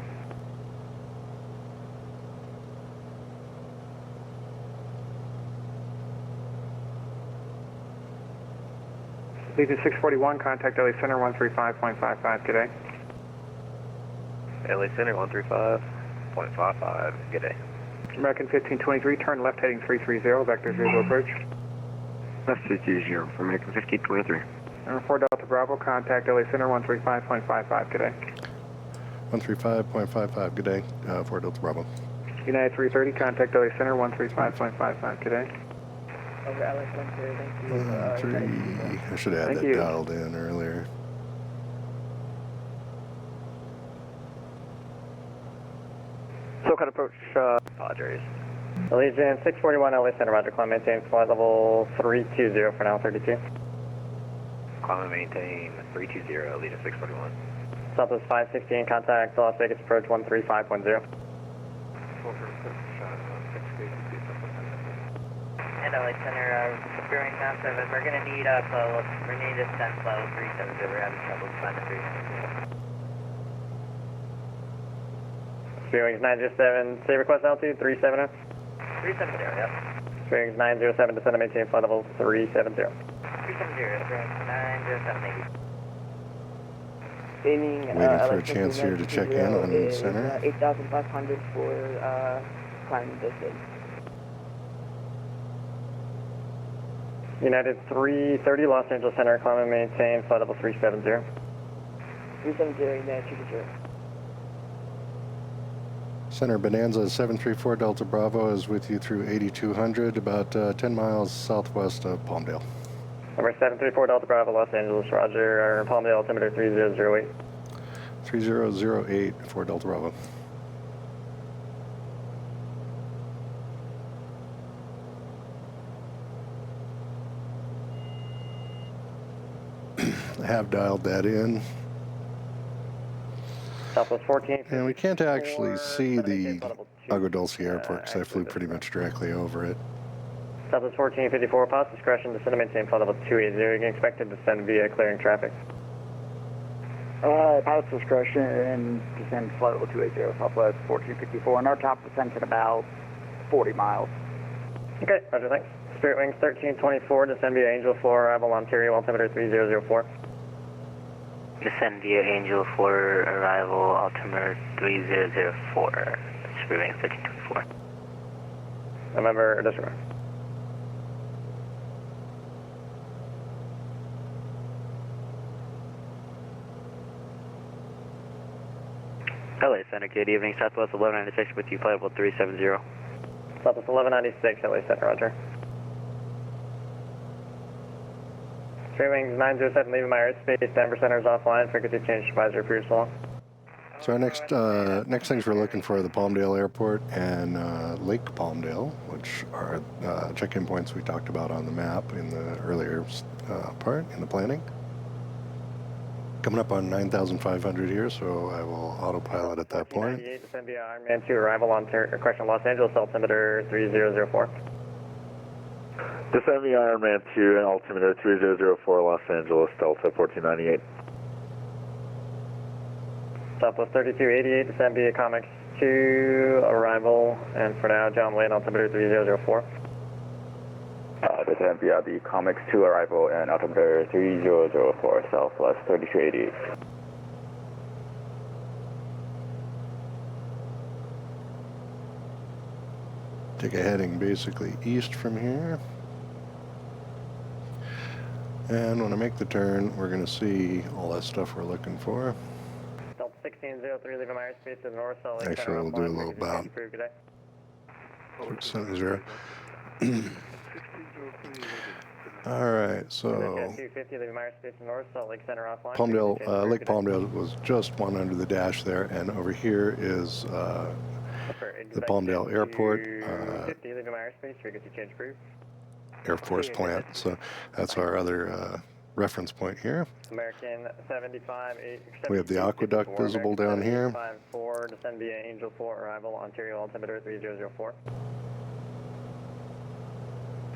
Legion 641, contact LA Center 135.55, good day. LA Center 135.55, good day. American 1523, turn left heading 330, vector 0 approach. Left 330 for American 1523. Number 4 Delta Bravo, contact LA Center 135.55, good day. 135.55, good day, 4 Delta Bravo. United 330, contact LA Center 135.55, good day. Over LA Center, thank you. I should have had that dialed in earlier. SoCal approach, Padres. Legion 641, LA Center, roger, climb maintain flight level 320 for now, 32. Climb and maintain 320, Legion 641. Southwest 516, contact Las Vegas approach 135.0. And LA Center, bearing 97, we're going to need a descent level 370, we're having trouble climbing 370. Bearings 907, say request altitude 370. 370, yep. Bearings 907, descend to maintain flight level 370. 370, bearings 907, Aiming, waiting for a chance here to check in on the center. 8,500 for climbing distance. United 330, Los Angeles Center, climb and maintain flight level 370. 370, United 220. Center Bonanza 734 Delta Bravo is with you through 8200, about 10 miles southwest of Palmdale. Number 734 Delta Bravo, Los Angeles, roger, Palmdale altimeter 3008. 3008 for Delta Bravo. I have dialed that in. Southwest 14. And we can't actually see the Agua Dulce Airport because I flew pretty much directly over it. Southwest 1454, pass discretion, descend and maintain flight level 280. You can expect to descend via clearing traffic. Pass discretion and descend flight level 280, Southwest 1454, and our top descent at about 40 miles. Okay, roger, thanks. Spirit Wings 1324, descend via Angel 4, arrival Ontario, altimeter 3004. Descend via Angel 4, arrival altimeter 3004. Spirit Wings 1324. November, disregard. LA Center, good evening. Southwest 1196 with you, flight level 370. Southwest 1196, LA Center, roger. Spirit Wings 907, leaving my airspace. Denver Center is offline. Frequency change advisory approved, so long. So our next things we're looking for are the Palmdale Airport and Lake Palmdale, which are check-in points we talked about on the map in the earlier part in the planning. Coming up on 9,500 here, so I will autopilot at that point. 98, descend via Ironman 2, arrival on Los Angeles, altimeter 3004. Descend via Ironman 2 and altimeter 3004, Los Angeles, Delta 1498. Southwest 3288, descend via Comics 2, arrival, and for now, John Wayne, altimeter 3004. Descend via the Comics 2 arrival and altimeter 3004, Southwest 3288. Take a heading basically east from here. And when I make the turn, we're going to see all that stuff we're looking for. Delta 1603, leaving my airspace to the north, Salt Lake Actually, we'll do a little bound. 670. All right, so Palmdale, Lake Palmdale was just one under the dash there, and over here is the Palmdale Airport, Air Force plant. So that's our other reference point here. American 75, we have the aqueduct visible down here. 54, descend via Angel 4, arrival Ontario, altimeter 3004.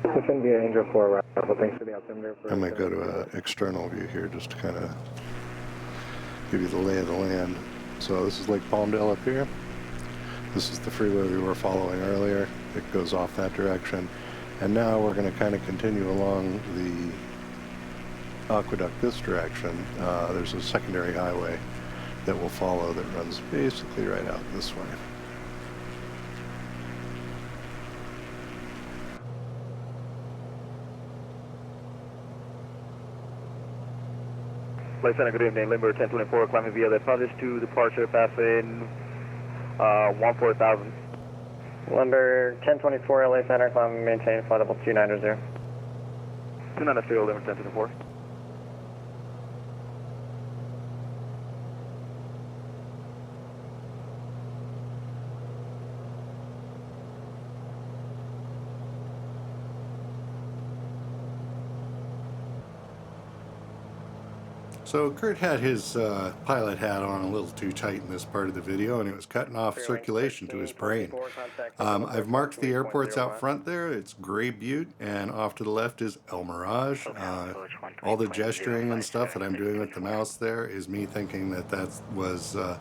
Descend via Angel 4, arrival. Thanks for the altimeter. I might go to an external view here just to kind of give you the lay of the land. So this is Lake Palmdale up here. This is the freeway we were following earlier. It goes off that direction. And now we're going to kind of continue along the aqueduct this direction. There's a secondary highway that will follow that runs basically right out this way. Flight Center, good evening. Limber 1024, climbing via the Pontus to departure, passing 14,000. Limber 1024, LA Center, climbing, maintain flight level 290. 290, Limber 1024. So Kurt had his pilot hat on a little too tight in this part of the video, and it was cutting off circulation to his brain. I've marked the airports out front there. It's Gray Butte, and off to the left is El Mirage. All the gesturing and stuff that I'm doing with the mouse there is me thinking that that was the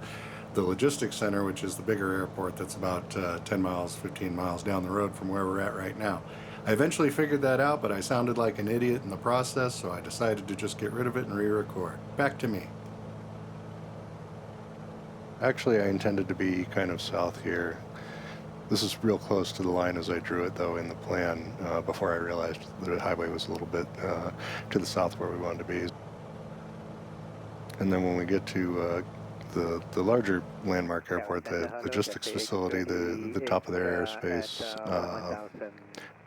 logistics center, which is the bigger airport that's about 10 miles, 15 miles down the road from where we're at right now. I eventually figured that out, but I sounded like an idiot in the process, so I decided to just get rid of it and re-record. Back to me. Actually, I intended to be kind of south here. This is real close to the line as I drew it, though, in the plan, before I realized the highway was a little bit to the south where we wanted to be. And then when we get to the larger landmark airport, the logistics facility, the top of their airspace,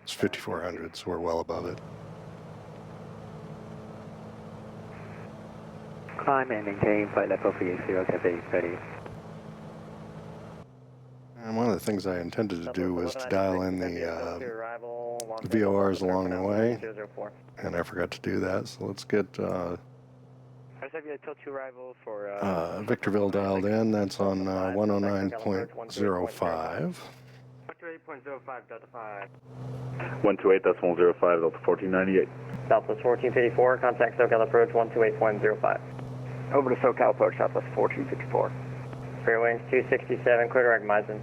it's 5,400, so we're well above it. Climb and maintain flight level 380, Cafe, ready. And one of the things I intended to do was to dial in the VORs along the way, and I forgot to do that, so let's get Victorville dialed in. That's on 109.05. 128.05, Delta 5. 128.05, Delta 1498. Southwest 1454, contact SoCal approach 128.05. Over to SoCal approach, Southwest 1454. Fair winds 267, clear direct Meissen.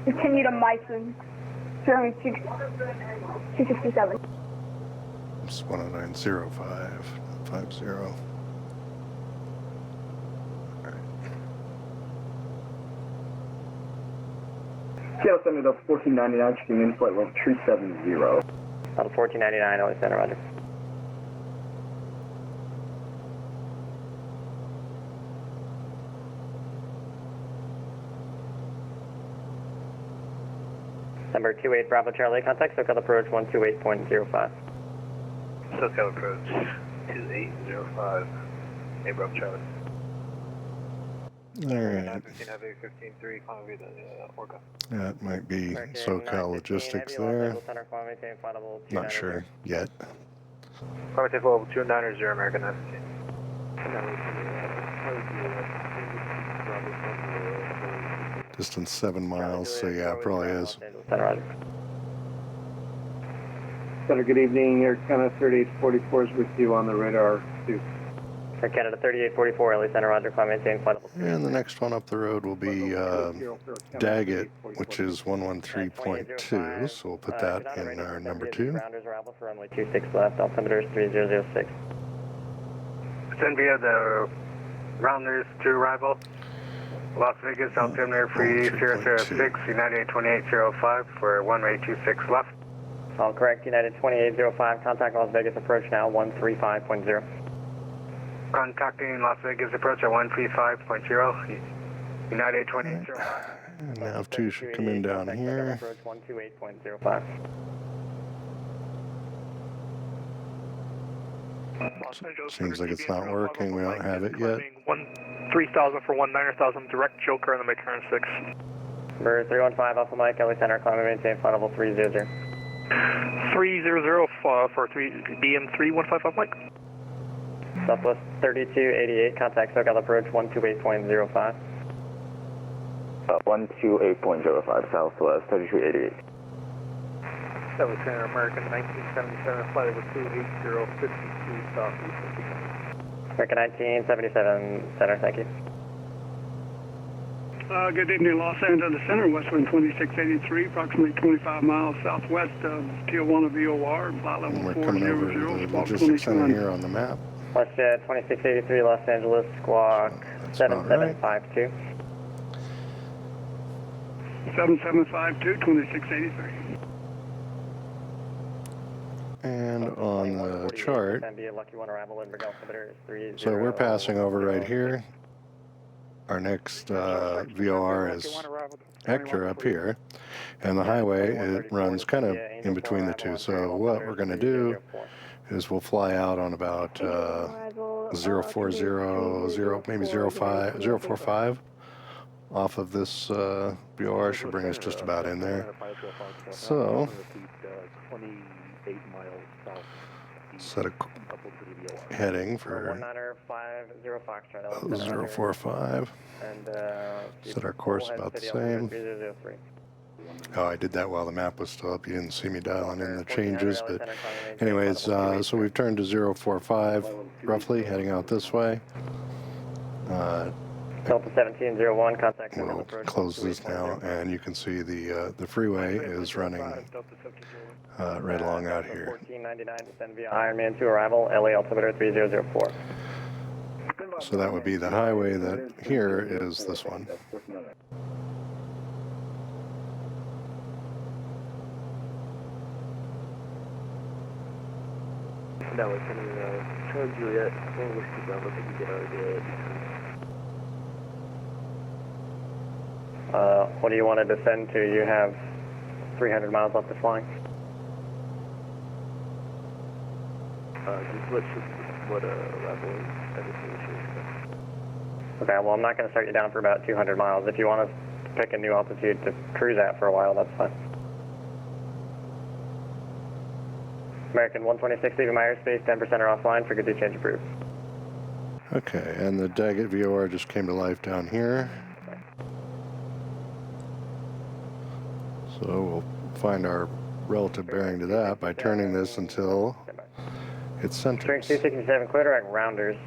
Continue to Meissen. 267. It's 109.05, 50. Seattle Center, Delta 1499, checking in flight level 370. Delta 1499, LA Center, roger. Number 28 Bravo Charlie, contact SoCal approach 128.05. SoCal approach 2805. Hey, Bravo Charlie. Alright. 15-3, climb via the Orca. That might be SoCal Logistics there. Not sure yet. Climb take level 290 American ST. Distance 7 miles, so yeah, it probably is. Center, good evening. Air Canada 3844 is with you on the radar 2. Air Canada 3844, LA Center, roger, climb maintain flight level 3. And the next one up the road will be Daggett, which is 113.2, so we'll put that in our number 2. Rounders arrival for runway 26 left, altimeter is 3006. Send via the Rounders to arrival. Las Vegas, altimeter 3006, United 2805 for runway 26 left. All correct, United 2805, contact Las Vegas approach now 135.0. Contacting Las Vegas approach at 135.0, United 2805. And nav 2 should come in down here. Approach 128.05. Seems like it's not working, we don't have it yet. 3,000 for 19,000, direct Joker on the mid-current 6. Number 315 Alpha Mike, LA Center, climb and maintain flight level 300. 300 for BM 315 Mike. Southwest 3288, contact SoCal approach 128.05. 128.05, Southwest 3288. 7 Center, American 1977, flight over 28052 Southeast. American 1977 Center, thank you. Good evening, Los Angeles Center, Westwind 2683, approximately 25 miles southwest of Tier 1 of VOR, flight level 400. We're coming over to the logistics center here on the map. WestJet 2683, Los Angeles, squawk 7752. 7752, 2683. And on the chart, so we're passing over right here. Our next VOR is Hector up here, and the highway, it runs kind of in between the two. So what we're going to do is we'll fly out on about 040, maybe 045 off of this VOR. Should bring us just about in there. So set a heading for 045. Set our course about the same. Oh, I did that while the map was still up. You didn't see me dialing in the changes, but anyways, so we've turned to 045 roughly, heading out this way. Delta 1701, contact. We'll close this now, and you can see the freeway is running right along out here. 1499, descend via Ironman to arrival, LA altimeter 3004. So that would be the highway that here is this one. No, it's in Charlie Juliet, Whiskey Bravo, that you get out of the What do you want to descend to? You have 300 miles left of flying. Just what level is everything we should expect. Okay, well, I'm not going to start you down for about 200 miles. If you want to pick a new altitude to cruise at for a while, that's fine. American 126, leaving my airspace, 10% are offline, forget to change approved. Okay, and the Daggett VOR just came to life down here. So we'll find our relative bearing to that by turning this until it centers. 267, clear direct rounders.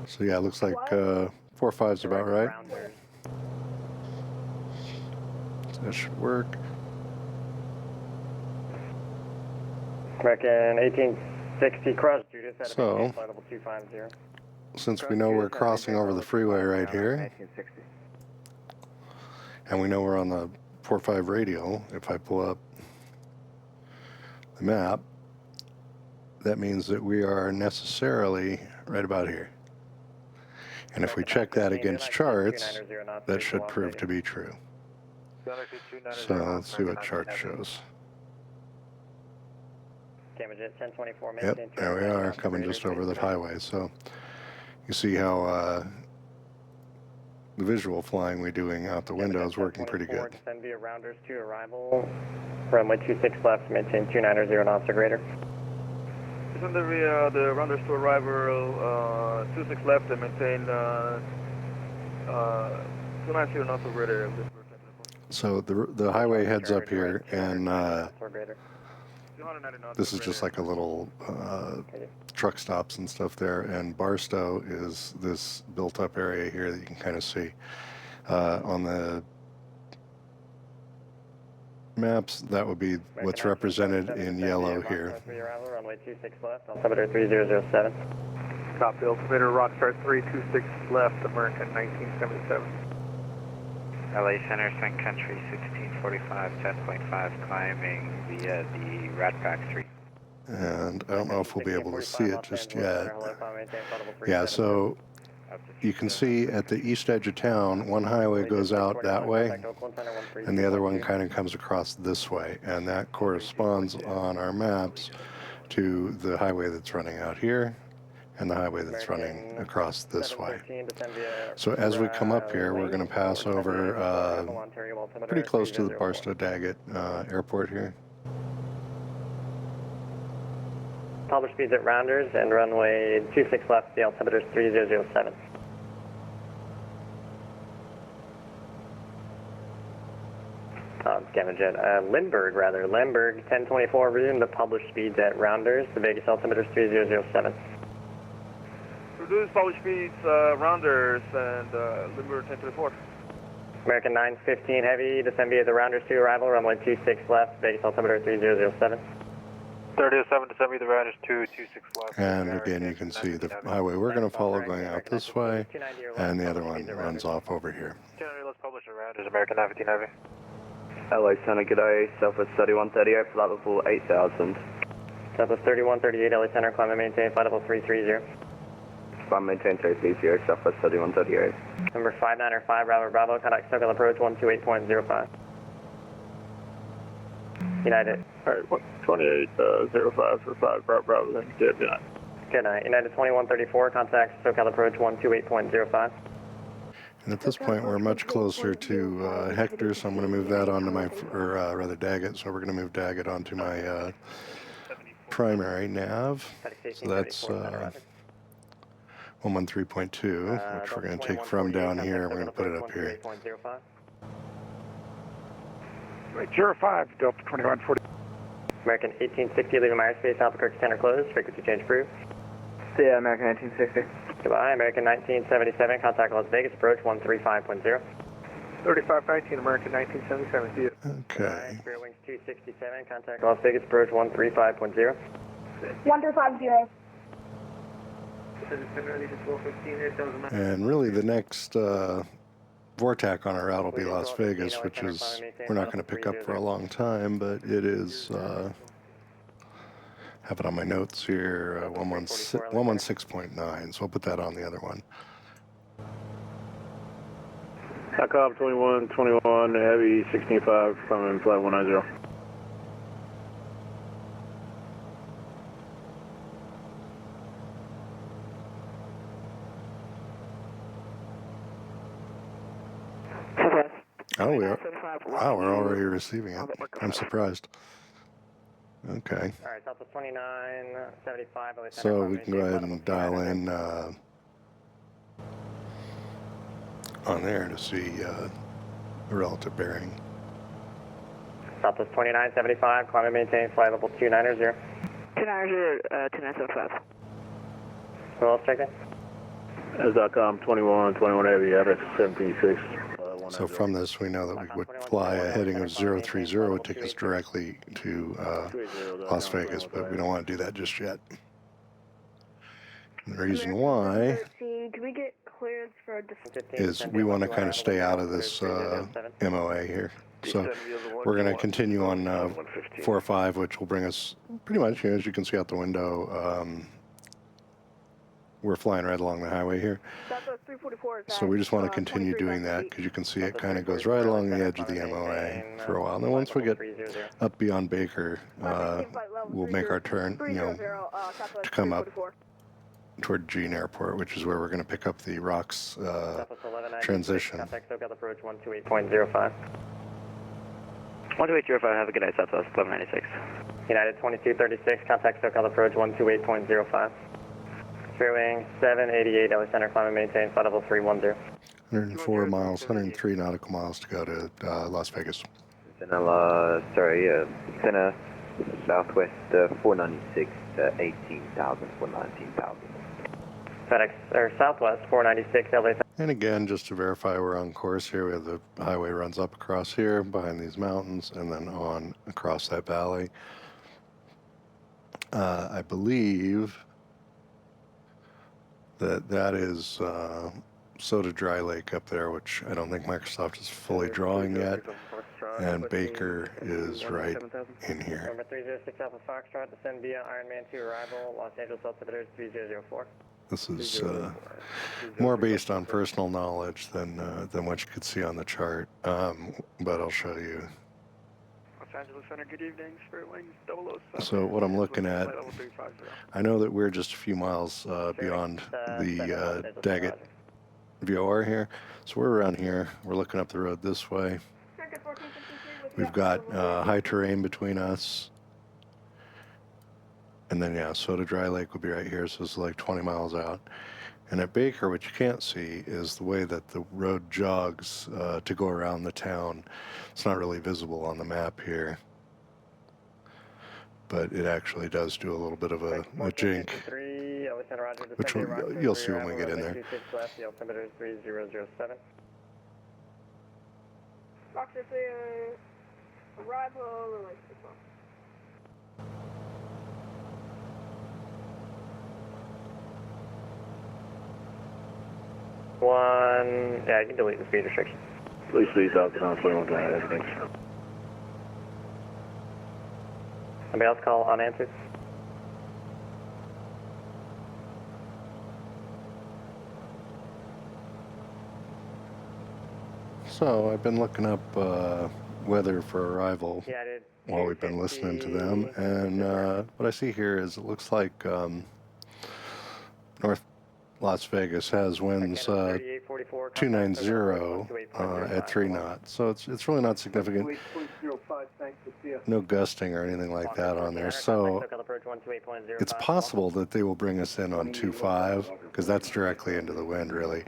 So yeah, it looks like 4-5's about right. So that should work. American 1860, cross Judas at So, flight level 250. Since we know we're crossing over the freeway right here, and we know we're on the 4-5 radial, if I pull up the map, that means that we are necessarily right about here. And if we check that against charts, that should prove to be true. So let's see what chart shows. Yep, there we are, coming just over the highway. So you see how the visual flying we're doing out the window is working pretty good. Send via rounders to arrival. Runway 26 left, maintain 290 knots or greater. Send the rounders to arrival 26 left and maintain 290 knots or greater. So the highway heads up here, and this is just like a little truck stops and stuff there, and Barstow is this built-up area here that you can kind of see on the maps. That would be what's represented in yellow here. Runway 26 left, altimeter 3007. Copy, altimeter Rockstar 326 left, American 1977. LA Center, Sun Country 1645, 10.5, climbing via the Rat Pack Street. And I don't know if we'll be able to see it just yet. Yeah, so you can see at the east edge of town, one highway goes out that way, and the other one kind of comes across this way, and that corresponds on our maps to the highway that's running out here and the highway that's running across this way. So as we come up here, we're going to pass over pretty close to the Barstow Daggett airport here. Published speeds at rounders and runway 26 left, the altimeter is 3007. Lindbergh, 1024, resume the published speeds at rounders, the Vegas altimeter is 3007. Reduce published speeds, rounders, and Lindbergh 1024. American 915 heavy, descend via the rounders to arrival, runway 26 left, Vegas altimeter 3007. 3007, descend via the rounders 226 left. And again, you can see the highway we're going to follow going out this way, and the other one runs off over here. 290, let's publish the rounders, American 915 heavy. Hello, Center, good day. Southwest 3138, flight level 8000. Southwest 3138, LA Center, climb and maintain, flight level 330. Climb maintain 330, Southwest 3138. Number 595, Bravo, contact SoCal approach 128.05. United. Alright, 2805 for 5, Bravo, thank you, good night. Good night. United 2134, contact SoCal approach 128.05. And at this point, we're much closer to Hector, so I'm going to move that onto my, or rather Daggett, so we're going to move Daggett onto my primary nav. So that's 113.2, which we're going to take from down here, we're going to put it up here. Right, 05, Delta 2140. American 1860, leaving my airspace, Albuquerque Center closed, frequency change approved. See ya, American 1860. Goodbye, American 1977, contact Las Vegas, approach 135.0. 3519, American 1977, see you. Okay. Spirit Wings 267, contact Las Vegas, approach 135.0. 1350. And really the next VORTAC on our route will be Las Vegas, which is, we're not going to pick up for a long time, but it is, have it on my notes here, 116.9, so I'll put that on the other one. HACOB 2121, heavy 16.5, coming flight 190. Oh, we are. Wow, we're already receiving it. I'm surprised. Okay. All right, Southwest 2975. So we can go ahead and dial in on there to see the relative bearing. Southwest 2975, climb and maintain flight level 290. 290, 2975. Who else checking? S.com 21 Heavy, address 736. So from this, we know that we would fly a heading of 030, would take us directly to Las Vegas, but we don't want to do that just yet. And the reason why Can we get clearance for is we want to kind of stay out of this MOA here. So we're going to continue on 45, which will bring us pretty much, as you can see out the window, we're flying right along the highway here. So we just want to continue doing that because you can see it kind of goes right along the edge of the MOA for a while. And then once we get up beyond Baker, we'll make our turn, to come up toward Jean Airport, which is where we're going to pick up the ROX transition. Contact SoCal approach 128.05. 12805, have a good night, Southwest 1196. United 2236, contact SoCal approach 128.05. Fairwing 788, LA Center, climb and maintain flight level 310. 104 miles, 103 nautical miles to go to Las Vegas. Center, Southwest 496, 18,000 for 19,000. FedEx, or Southwest 496, LA Center. And again, just to verify we're on course here, we have the highway runs up across here, behind these mountains, and then on across that valley. I believe that is Soda Dry Lake up there, which I don't think Microsoft is fully drawing yet, and Baker is right in here. Number 306 Alpha Foxtrot, descend via Ironman 2 arrival, Los Angeles altimeter 3004. This is more based on personal knowledge than what you could see on the chart, but I'll show you. Los Angeles Center, good evening, Spirit Wings 007. So what I'm looking at, I know that we're just a few miles beyond the Daggett VOR here, so we're around here. We're looking up the road this way. We've got high terrain between us. And then, yeah, Soda Dry Lake would be right here, so it's like 20 miles out. And at Baker, what you can't see is the way that the road jogs to go around the town. It's not really visible on the map here. But it actually does do a little bit of a jink, which you'll see when we get in there. The altimeter is 3007. Foxtrot arrival, release as well. Yeah, I can delete the speed restriction. Please, Southbound 21 thanks. Anybody else call unanswered? So I've been looking up weather for arrival while we've been listening to them, and what I see here is it looks like North Las Vegas has winds 290 at 3 knots, so it's really not significant. No gusting or anything like that on there, so it's possible that they will bring us in on 25 because that's directly into the wind, really.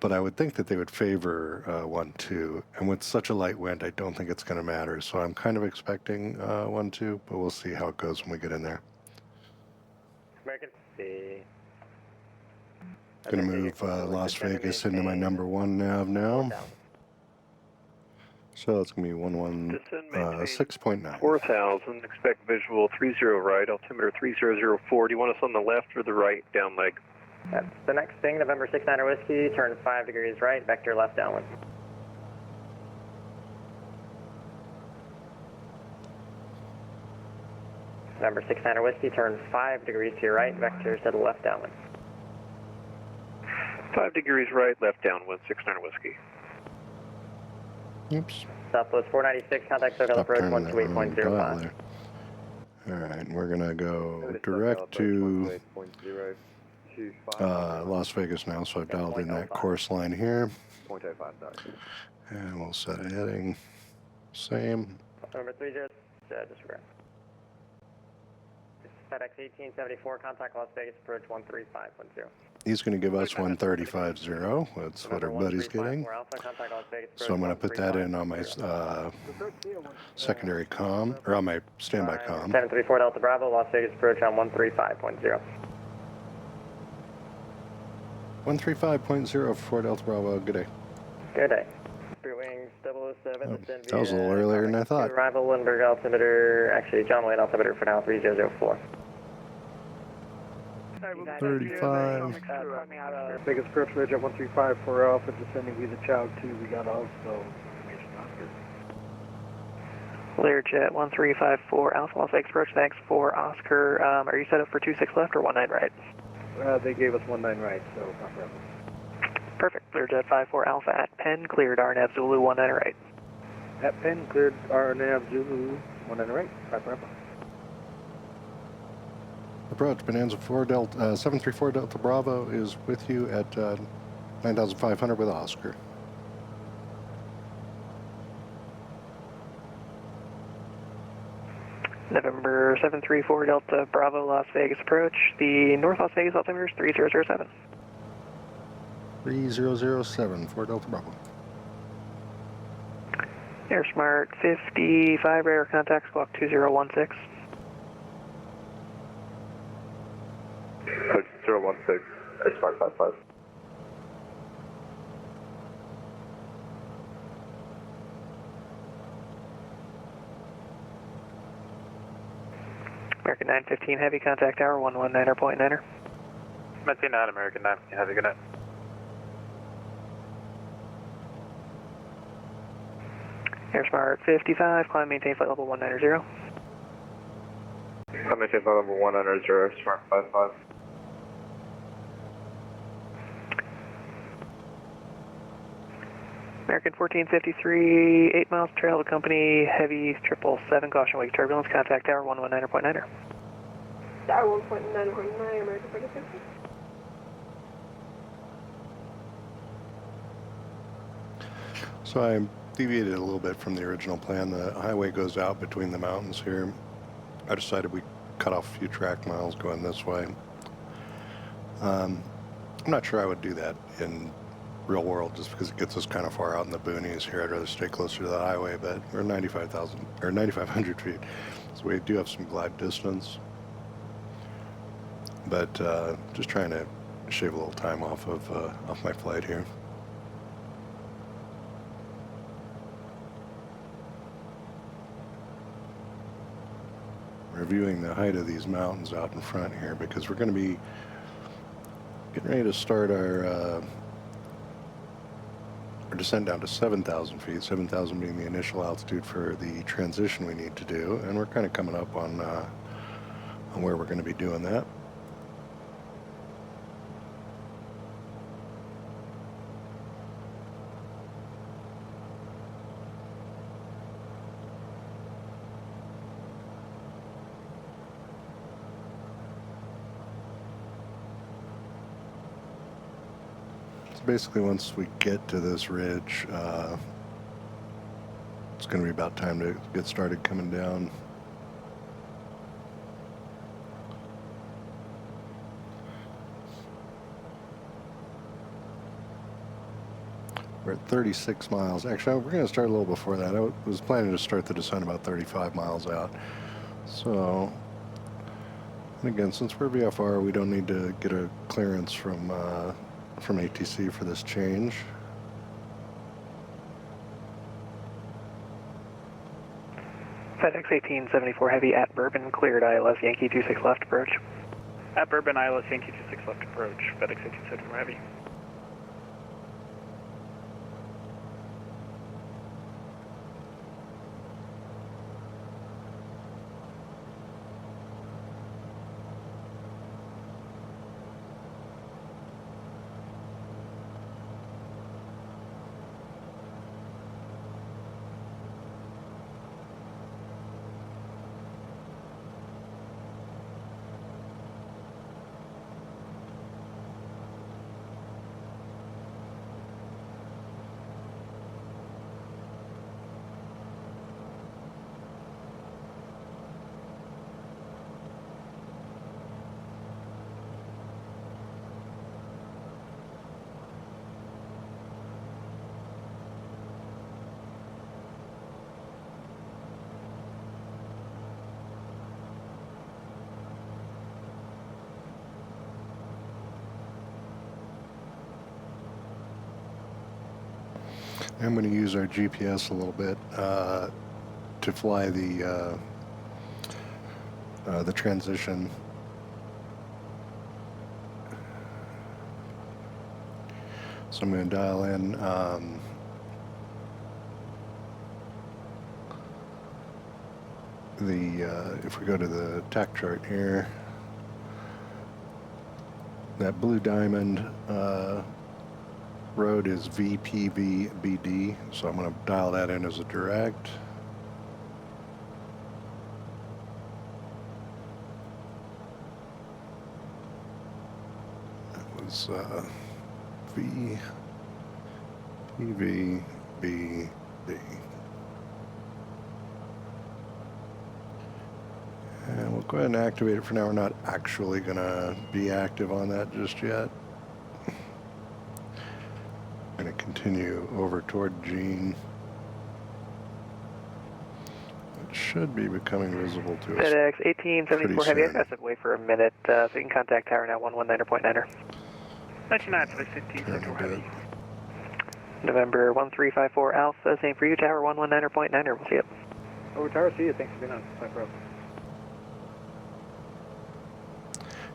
But I would think that they would favor 1-2, and with such a light wind, I don't think it's going to matter. So I'm kind of expecting 1-2, but we'll see how it goes when we get in there. American C. Going to move Las Vegas into my number 1 nav now. So it's going to be 116.9. 4,000, expect visual 30 right, altimeter 3004. Do you want us on the left or the right down leg? That's the next thing, November 69er Whiskey, turn 5 degrees right, vector left downwind. November 69er Whiskey, turn 5 degrees to your right, vector to the left downwind. 5 degrees right, left downwind, 69er Whiskey. Oops. Southwest 496, contact SoCal approach 128.05. All right, we're going to go direct to Las Vegas now, so I've dialed in that course line here. And we'll set a heading. Same. Number 30, disregard. FedEx 1874, contact Las Vegas, approach 13510. He's going to give us 135.0. That's what everybody's getting. So I'm going to put that in on my secondary comm, or on my standby comm. 734 Delta Bravo, Las Vegas approach on 135.0. 135.0 for Delta Bravo. Good day. Good day. Spirit Wings 007. Oh, that was a little earlier than I thought. Arrival, Lindbergh altimeter, actually John Wayne altimeter for now, 3004. 35. Biggest approach ridge at 135 for Alpha, descending via the Chow 2. We got also information Oscar. Learjet 1354 Alpha Las Vegas approach, thanks for Oscar. Are you set up for 26 left or 19 right? They gave us 19 right, so not forever. Perfect. Learjet 54 Alpha at Penn, cleared RNAV Zulu 19 right. At Penn, cleared RNAV Zulu 19 right, 5 forever. Approach Bonanza 734 Delta Bravo is with you at 9,500 with Oscar. November 734 Delta Bravo Las Vegas approach. The North Las Vegas altimeter is 3007. 3007 for Delta Bravo. Air Smart 55 radar contact squawk 2016. 016, Air Smart 55. American 915 heavy contact tower 119.9er. Maintain 9, American 915 heavy, good night. Air Smart 55, climb maintain flight level 190. I maintain flight level 190, Air Smart 55. American 1453, 8 miles trail to company, heavy 777, caution wake turbulence, contact tower 119.9er. Tower 1.9.9, American 1450. So I deviated a little bit from the original plan. The highway goes out between the mountains here. I decided we cut off a few track miles going this way. I'm not sure I would do that in real world just because it gets us kind of far out in the boonies here. I'd rather stay closer to the highway, but we're 9,500 feet, so we do have some glide distance. But just trying to shave a little time off my flight here. Reviewing the height of these mountains out in front here because we're going to be getting ready to start our descent down to 7,000 feet, 7,000 being the initial altitude for the transition we need to do, and we're kind of coming up on where we're going to be doing that. Basically, once we get to this ridge, it's going to be about time to get started coming down. We're at 36 miles. Actually, we're going to start a little before that. I was planning to start the descent about 35 miles out. So, and again, since we're VFR, we don't need to get a clearance from ATC for this change. FedEx 1874 heavy at Bourbon, cleared ILS Yankee 26 left approach. At Bourbon, ILS Yankee 26 left approach, FedEx 1874 heavy. I'm going to use our GPS a little bit to fly the transition. So I'm going to dial in if we go to the TAC chart here, that Blue Diamond road is VPVBD, so I'm going to dial that in as a direct. That was VPVBD. And we'll go ahead and activate it for now. We're not actually going to be active on that just yet. I'm going to continue over toward Gene. It should be becoming visible to us. FedEx 1874 Heavy. I got to wait for a minute so you can contact tower now 119.9er. 99 FedEx 1874 Heavy. November 1354 Alpha, same for you, tower 119.9er. We'll see you. Over tower, see you. Thanks for being on. Bye, bro.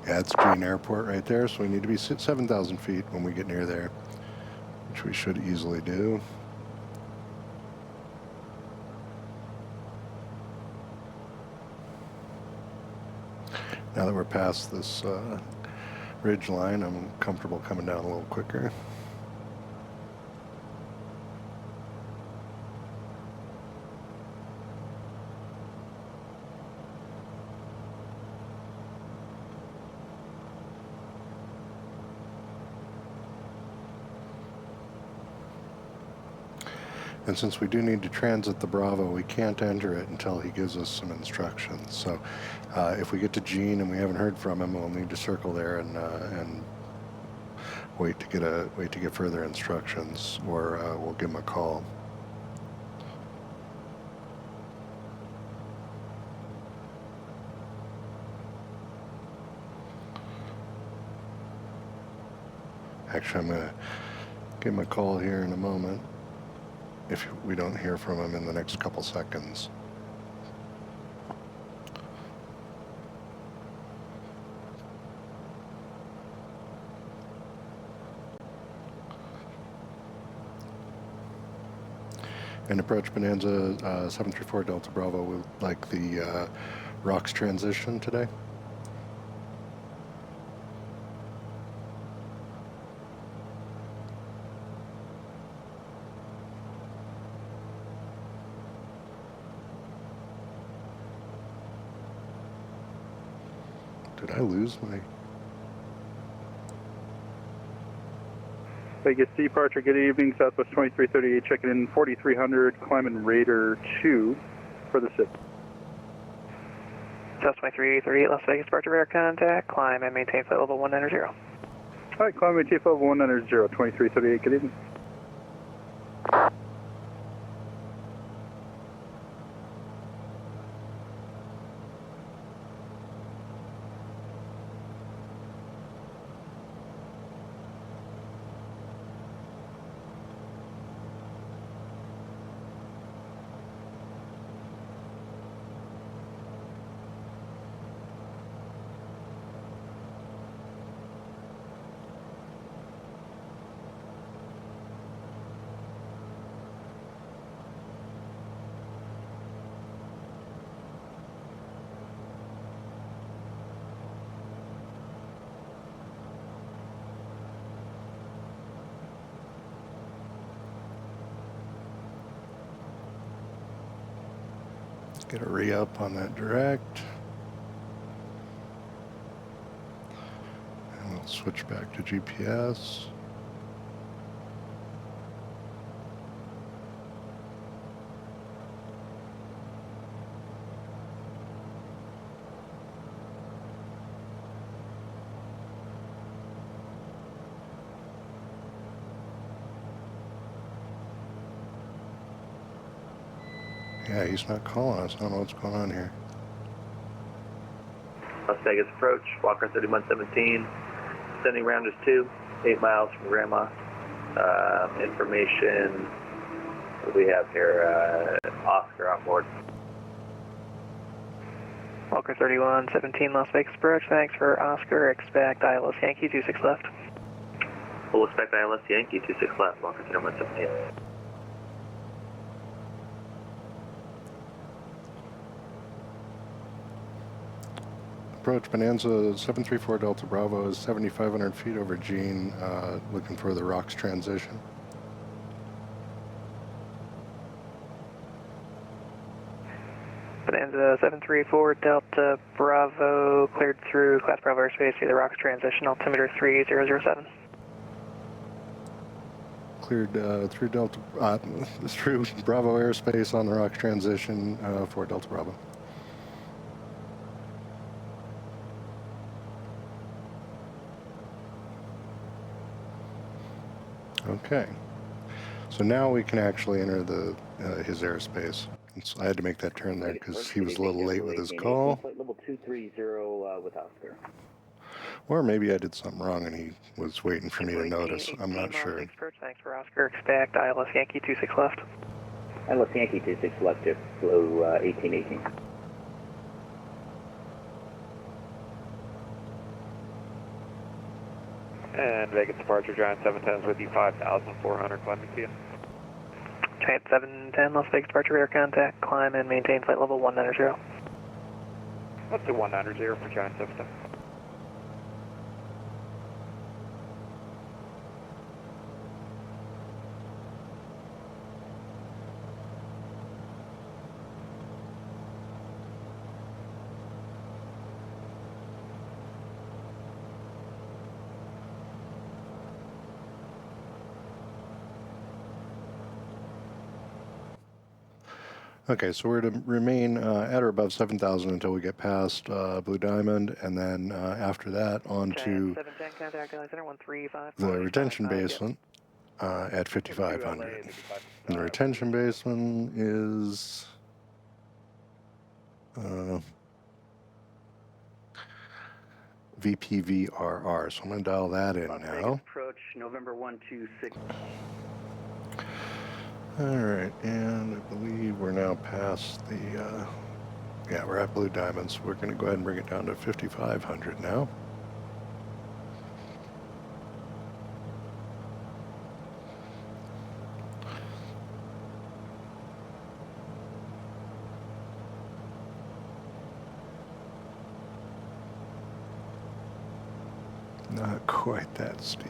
Yeah, it's Gene Airport right there, so we need to be 7,000 feet when we get near there, which we should easily do. Now that we're past this ridge line, I'm comfortable coming down a little quicker. And since we do need to transit the Bravo, we can't enter it until he gives us some instructions. So if we get to Gene and we haven't heard from him, we'll need to circle there and wait to get further instructions, or we'll give him a call. Actually, I'm going to give him a call here in a moment if we don't hear from him in the next couple seconds. And approach Bonanza 734 Delta Bravo with like the rocks transition today. Did I lose my... Vegas departure, good evening, Southwest 2338, checking in 4300, climbing Raider 2 for the SIP. South 2338, Las Vegas departure radar contact, climb and maintain flight level 190. All right, climb maintain flight level 190, 2338, good evening. Get a re-up on that direct. And we'll switch back to GPS. Yeah, he's not calling us. I don't know what's going on here. Las Vegas approach, Walker 3117, sending rounders 2, 8 miles from Grandma. Information What do we have here? Oscar on board. Walker 3117 Las Vegas approach. Thanks for Oscar. Expect ILS Yankee 26 left. We'll expect ILS Yankee 26 left. Walker 3117. Approach Bonanza 734 Delta Bravo is 7,500 feet over Gene, looking for the rocks transition. Bonanza 734 Delta Bravo, cleared through Class Bravo airspace via the rocks transition, altimeter 3007. Cleared through through Bravo airspace on the rocks transition for Delta Bravo. Okay, so now we can actually enter the his airspace. So I had to make that turn there because he was a little late with his call. Flight level 230 with Oscar. Or maybe I did something wrong and he was waiting for me to notice. I'm not sure. Thanks for Oscar. Expect ILS Yankee 26 left. ILS Yankee 26 left, just below 1818. And Vegas departure, Giant 710 is with you, 5,400 climbing to you. Giant 710 Las Vegas departure, air contact, climb and maintain flight level 190. Let's do 190 for Giant 710. Okay, so we're to remain at or above 7,000 until we get past Blue Diamond, and then after that on to the retention basin at 5,500. And the retention basin is VPVRR, so I'm going to dial that in now. Approach November 126. All right, and I believe we're now past the, yeah, we're at Blue Diamond, so we're going to go ahead and bring it down to 5,500 now. Not quite that steep.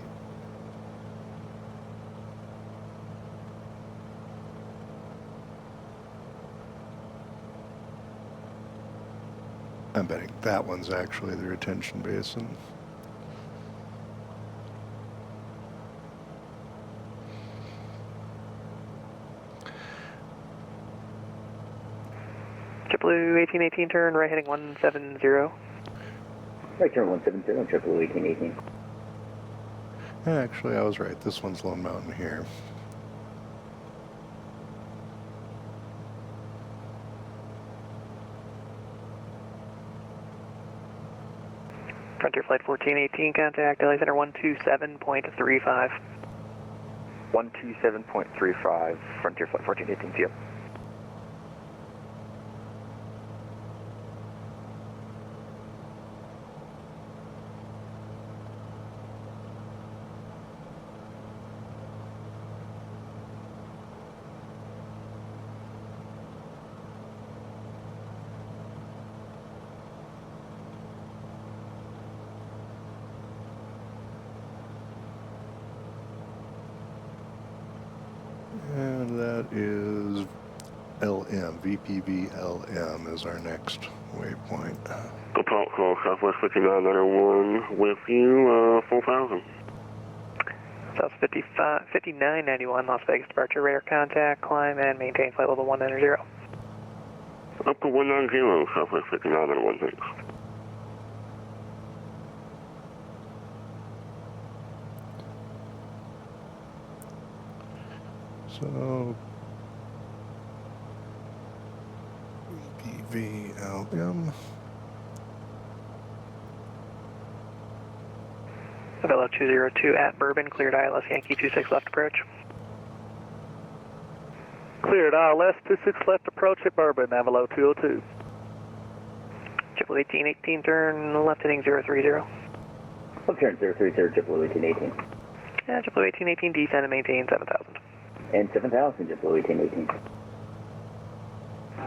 I'm betting that one's actually the retention basin. JetBlue 1818 turn, right heading 170. Right turn 170, JetBlue 1818. Actually, I was right. This one's Lone Mountain here. Frontier Flight 1418, contact LA Center 127.35. 127.35, Frontier Flight 1418 to you. And that is LM, VPVLM is our next waypoint. Approach call Southwest 5991 with you, 4,000. South 5991 Las Vegas departure, radar contact, climb and maintain flight level 190. Up to 190, Southwest 5991, thanks. So, VPVLM. Velo 202 at Bourbon, cleared ILS Yankee 26 left approach. Cleared ILS 26 left approach at Bourbon, Navalo 202. Triple 1818, turn left heading 030. Left turn 030, triple 1818. Yeah, triple 1818, descend and maintain 7,000. And 7,000, triple 1818.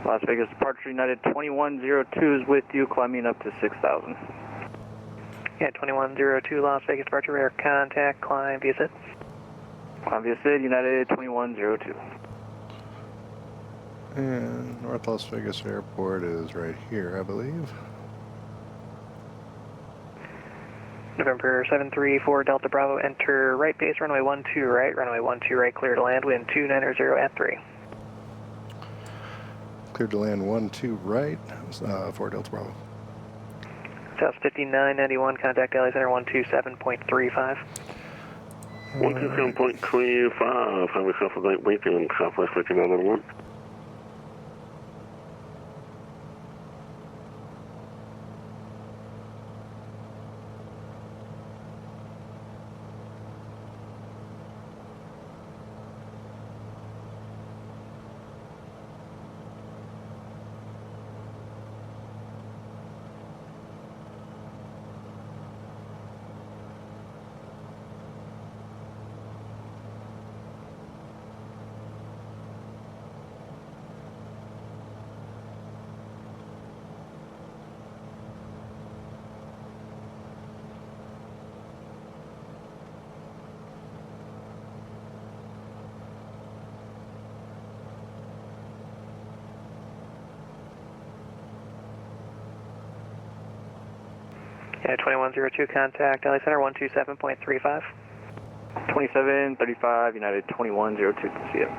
Las Vegas departure United 2102 is with you, climbing up to 6,000. Yeah, 2102 Las Vegas departure, radar contact, climb via SID. Climb via SID, United 2102. And North Las Vegas Airport is right here, I believe. November 734 Delta Bravo, enter right base, runway 12 right, runway 12 right, clear to land, wind 290 at 3. Cleared to land 12 right, 4 Delta Bravo. South 5991, contact LA Center 127.35. 127.35, highway southwest waiting, southwest 5991. Yeah, 2102, contact LA Center 127.35. 2735, United 2102, see you.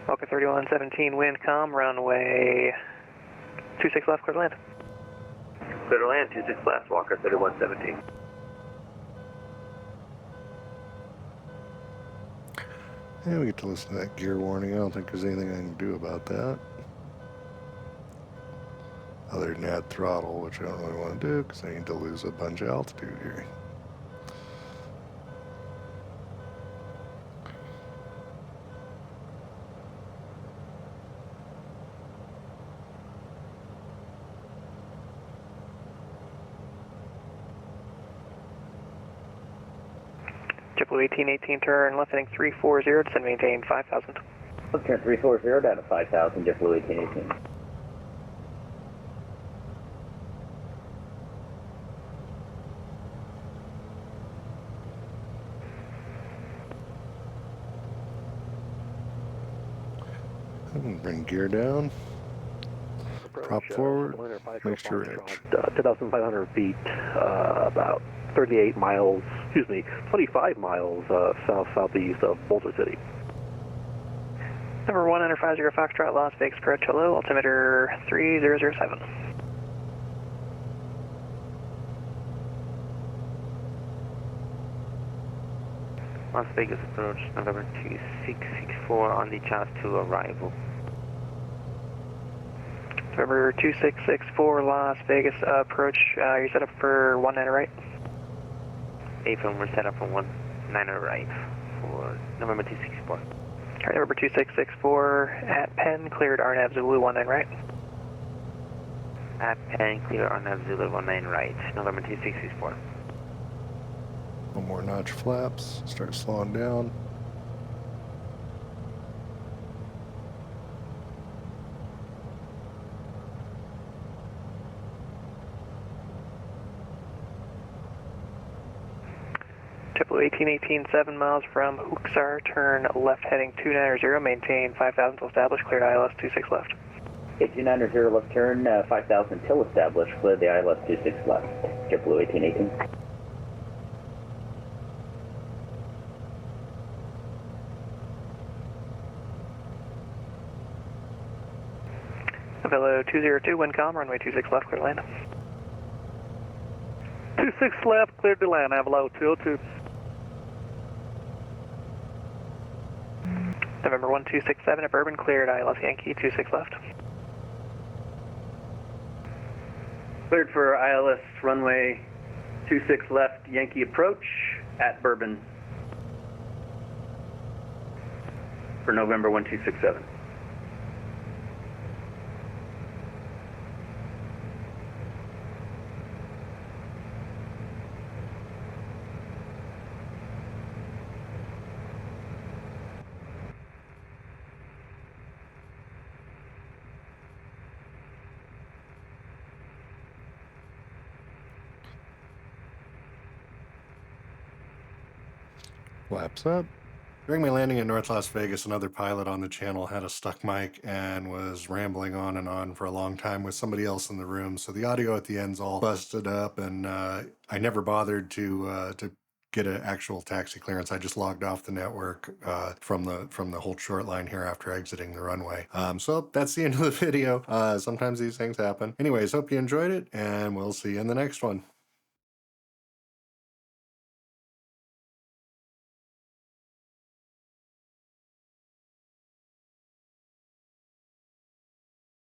Walker 3117, wind calm, runway 26 left, clear to land. Clear to land, 26 left, Walker 3117. Yeah, we get to listen to that gear warning. I don't think there's anything I can do about that. Other than add throttle, which I don't really want to do because I need to lose a bunch of altitude here. Triple 1818, turn left heading 340, descend maintain 5,000. Left turn 340, down to 5,000, triple 1818. I'm going to bring gear down, prop forward, make sure edge. 2,500 feet, about 38 miles, 25 miles southeast of Boulder City. Number 150 Foxtrot, Las Vegas approach, hello, altimeter 3007. Las Vegas approach, November 2664 on the chance to arrival. November 2664, Las Vegas approach, you're set up for 19 right? AFM, we're set up for 19 right for November 264. Alright, November 2664 at Penn, cleared RNAV Zulu 19 right. At Penn, clear RNAV Zulu 19 right, November 2664. One more notch flaps, start slowing down. Triple 1818, 7 miles from Uxar, turn left heading 290, maintain 5,000 till established, cleared ILS 26 left. 290 left turn, 5,000 till established, clear the ILS 26 left, triple 1818. Villa Bravo 202, Windcom, runway 26 left, clear to land. 26 left, cleared to land, Avalo 202. November 1267 at Bourbon, cleared ILS Yankee 26 left. Cleared for ILS runway 26 left, Yankee approach at Bourbon for November 1267. Flaps up. During my landing in North Las Vegas, another pilot on the channel had a stuck mic and was rambling on and on for a long time with somebody else in the room. So the audio at the end's all busted up, and I never bothered to get an actual taxi clearance. I just logged off the network from the hold short line here after exiting the runway. So that's the end of the video. Sometimes these things happen. Anyways, hope you enjoyed it, and we'll see you in the next one.